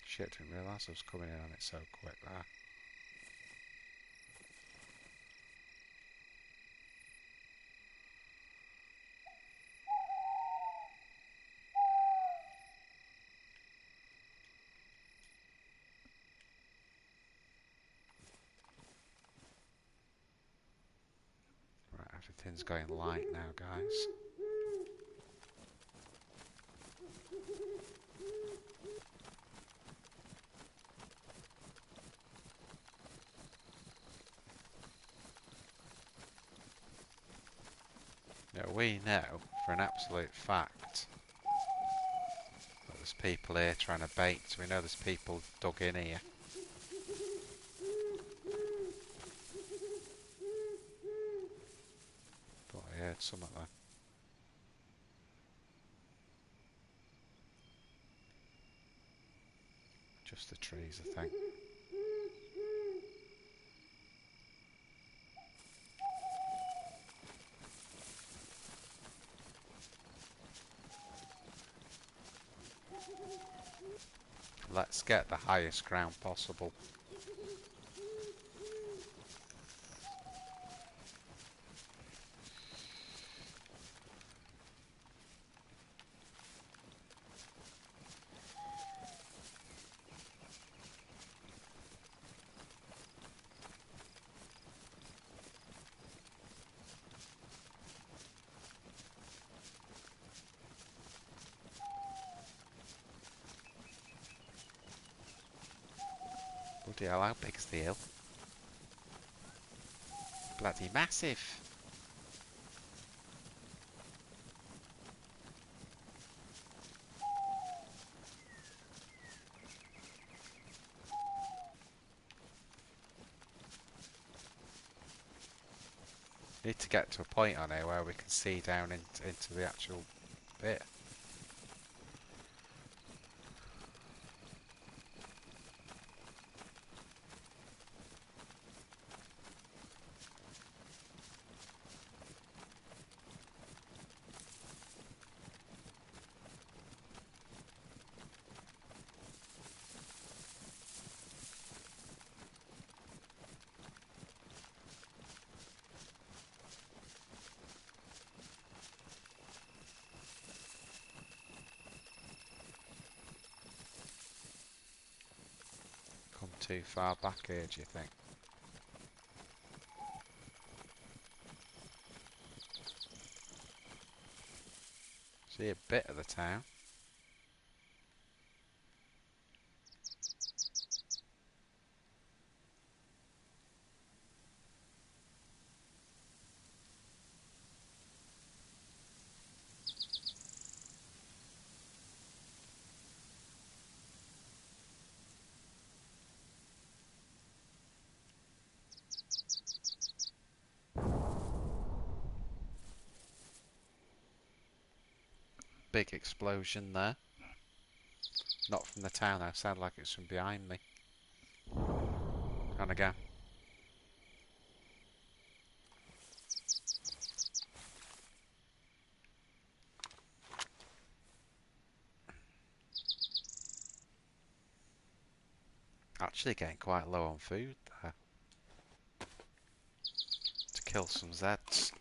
Shit, didn't realise I was coming in on it so quick there. Right, everything's going light now, guys. Now we know for an absolute fact that there's people here trying to bait. So we know there's people dug in here. Thought I heard some of that. Just the trees, I think. Let's get the highest ground possible. Bloody hell, how big's the hill? Bloody massive. Need to get to a point on here where we can see down into the actual bit. Come too far back here, do you think? See a bit of the town. Big explosion there. Not from the town though, sounded like it's from behind me. And again. Actually getting quite low on food there. To kill some Zeds.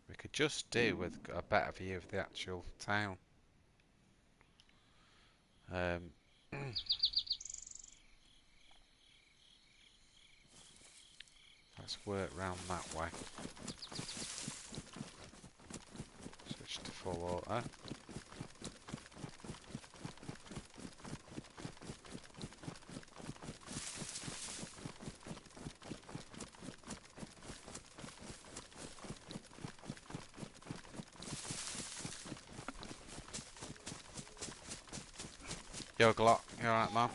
We could just do with a better view of the actual town. Let's work round that way. Switch to full auto. Yo Glock, you alright man?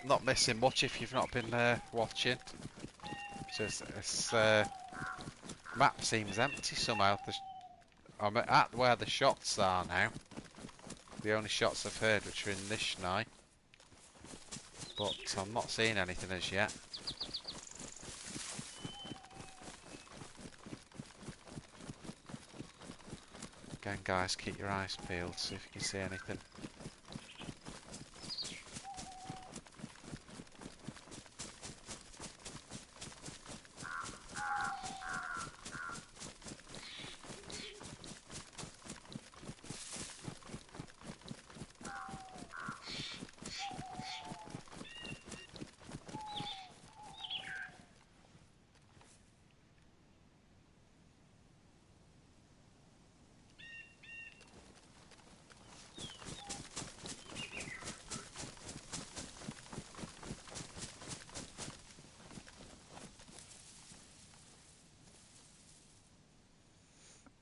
Not missing much if you've not been watching. Just this map seems empty somehow. I'm at where the shots are now. The only shots I've heard which are in this night. But I'm not seeing anything as yet. Again guys, keep your eyes peeled, see if you can see anything.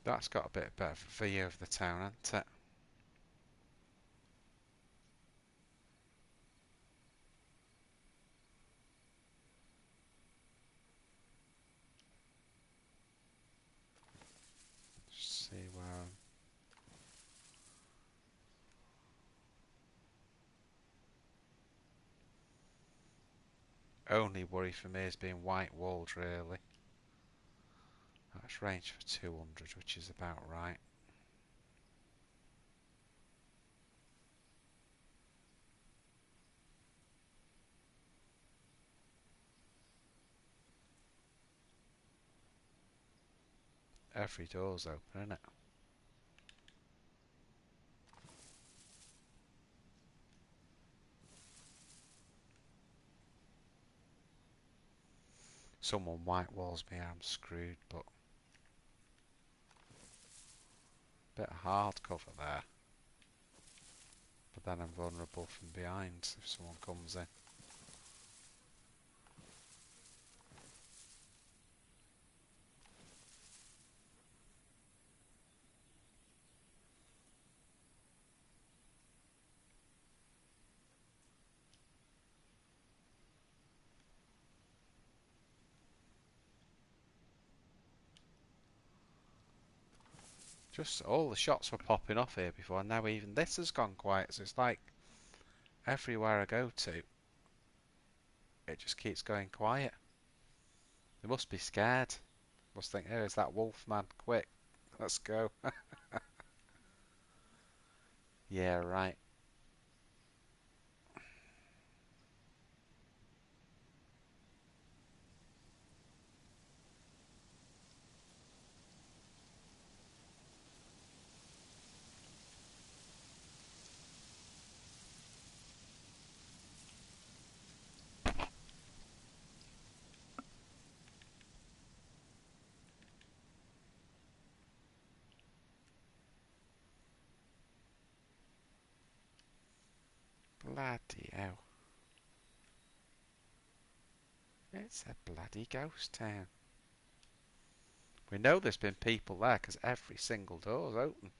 That's got a bit better view of the town, hasn't it? Just see where only worry for me is being white walled really. That's range for 200, which is about right. Every door's open, isn't it? Someone white walls me, I'm screwed, but bit of hard cover there. But then I'm vulnerable from behind if someone comes in. Just all the shots were popping off here before, and now even this has gone quiet. So it's like everywhere I go to, it just keeps going quiet. They must be scared. Must think, oh, is that wolf man? Quick, let's go. Yeah, right. Bloody hell. It's a bloody ghost town. We know there's been people there because every single door's open.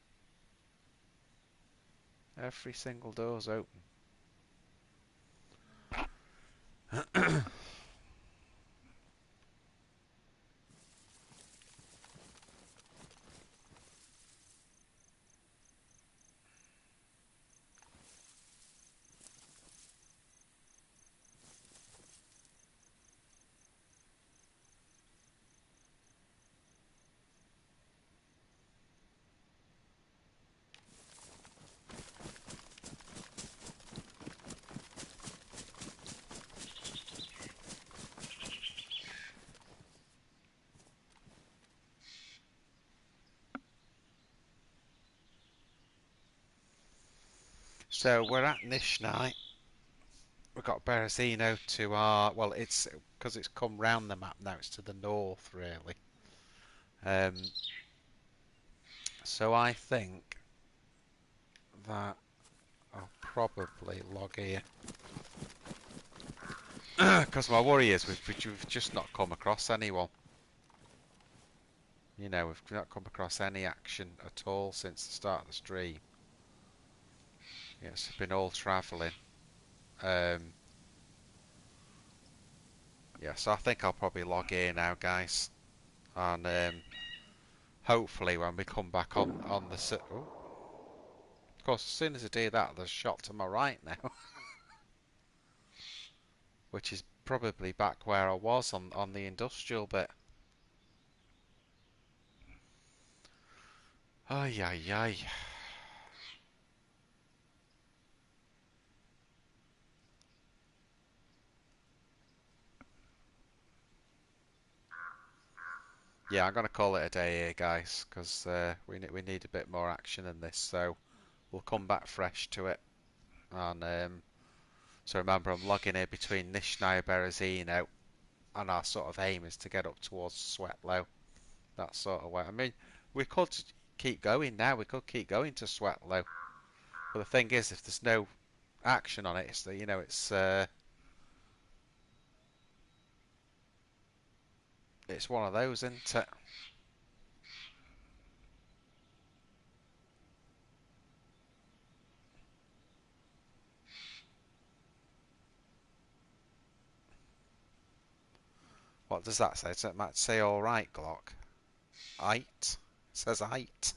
Every single door's open. So we're at Nishnai. We've got Berezino to our... Well, it's because it's come round the map now. It's to the north, really. So I think that I'll probably log here. Because my worry is we've just not come across anyone. You know, we've not come across any action at all since the start of the stream. Yeah, it's been all travelling. Yeah, so I think I'll probably log here now, guys. And hopefully when we come back on the... Oh. Of course, as soon as I do that, there's a shot to my right now. Which is probably back where I was on the industrial bit. Ay, ay, ay. Yeah, I'm going to call it a day here, guys, because we need a bit more action in this, so we'll come back fresh to it. And so remember, I'm logging here between Nishnai and Berezino, and our sort of aim is to get up towards Sweatlow. That sort of way. I mean, we could keep going now. We could keep going to Sweatlow, but the thing is, if there's no action on it, it's the, you know, it's one of those, isn't it? What does that say? Does it might say all right, Glock? Eight? It says eight.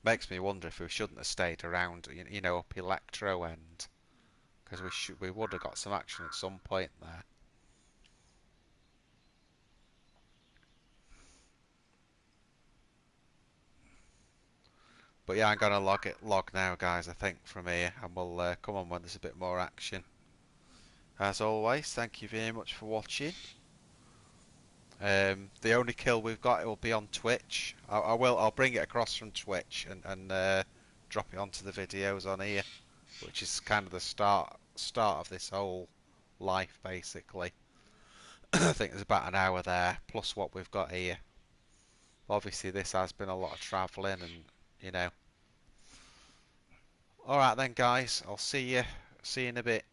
Makes me wonder if we shouldn't have stayed around, you know, up Electro End, because we would have got some action at some point there. But yeah, I'm gonna log now, guys. I think from here, and we'll come on when there's a bit more action. As always, thank you very much for watching. The only kill we've got, it will be on Twitch. I'll bring it across from Twitch and drop it onto the videos on here, which is kind of the start of this whole life, basically. I think there's about an hour there, plus what we've got here. Obviously, this has been a lot of travelling, and you know. All right then, guys. I'll see you in a bit.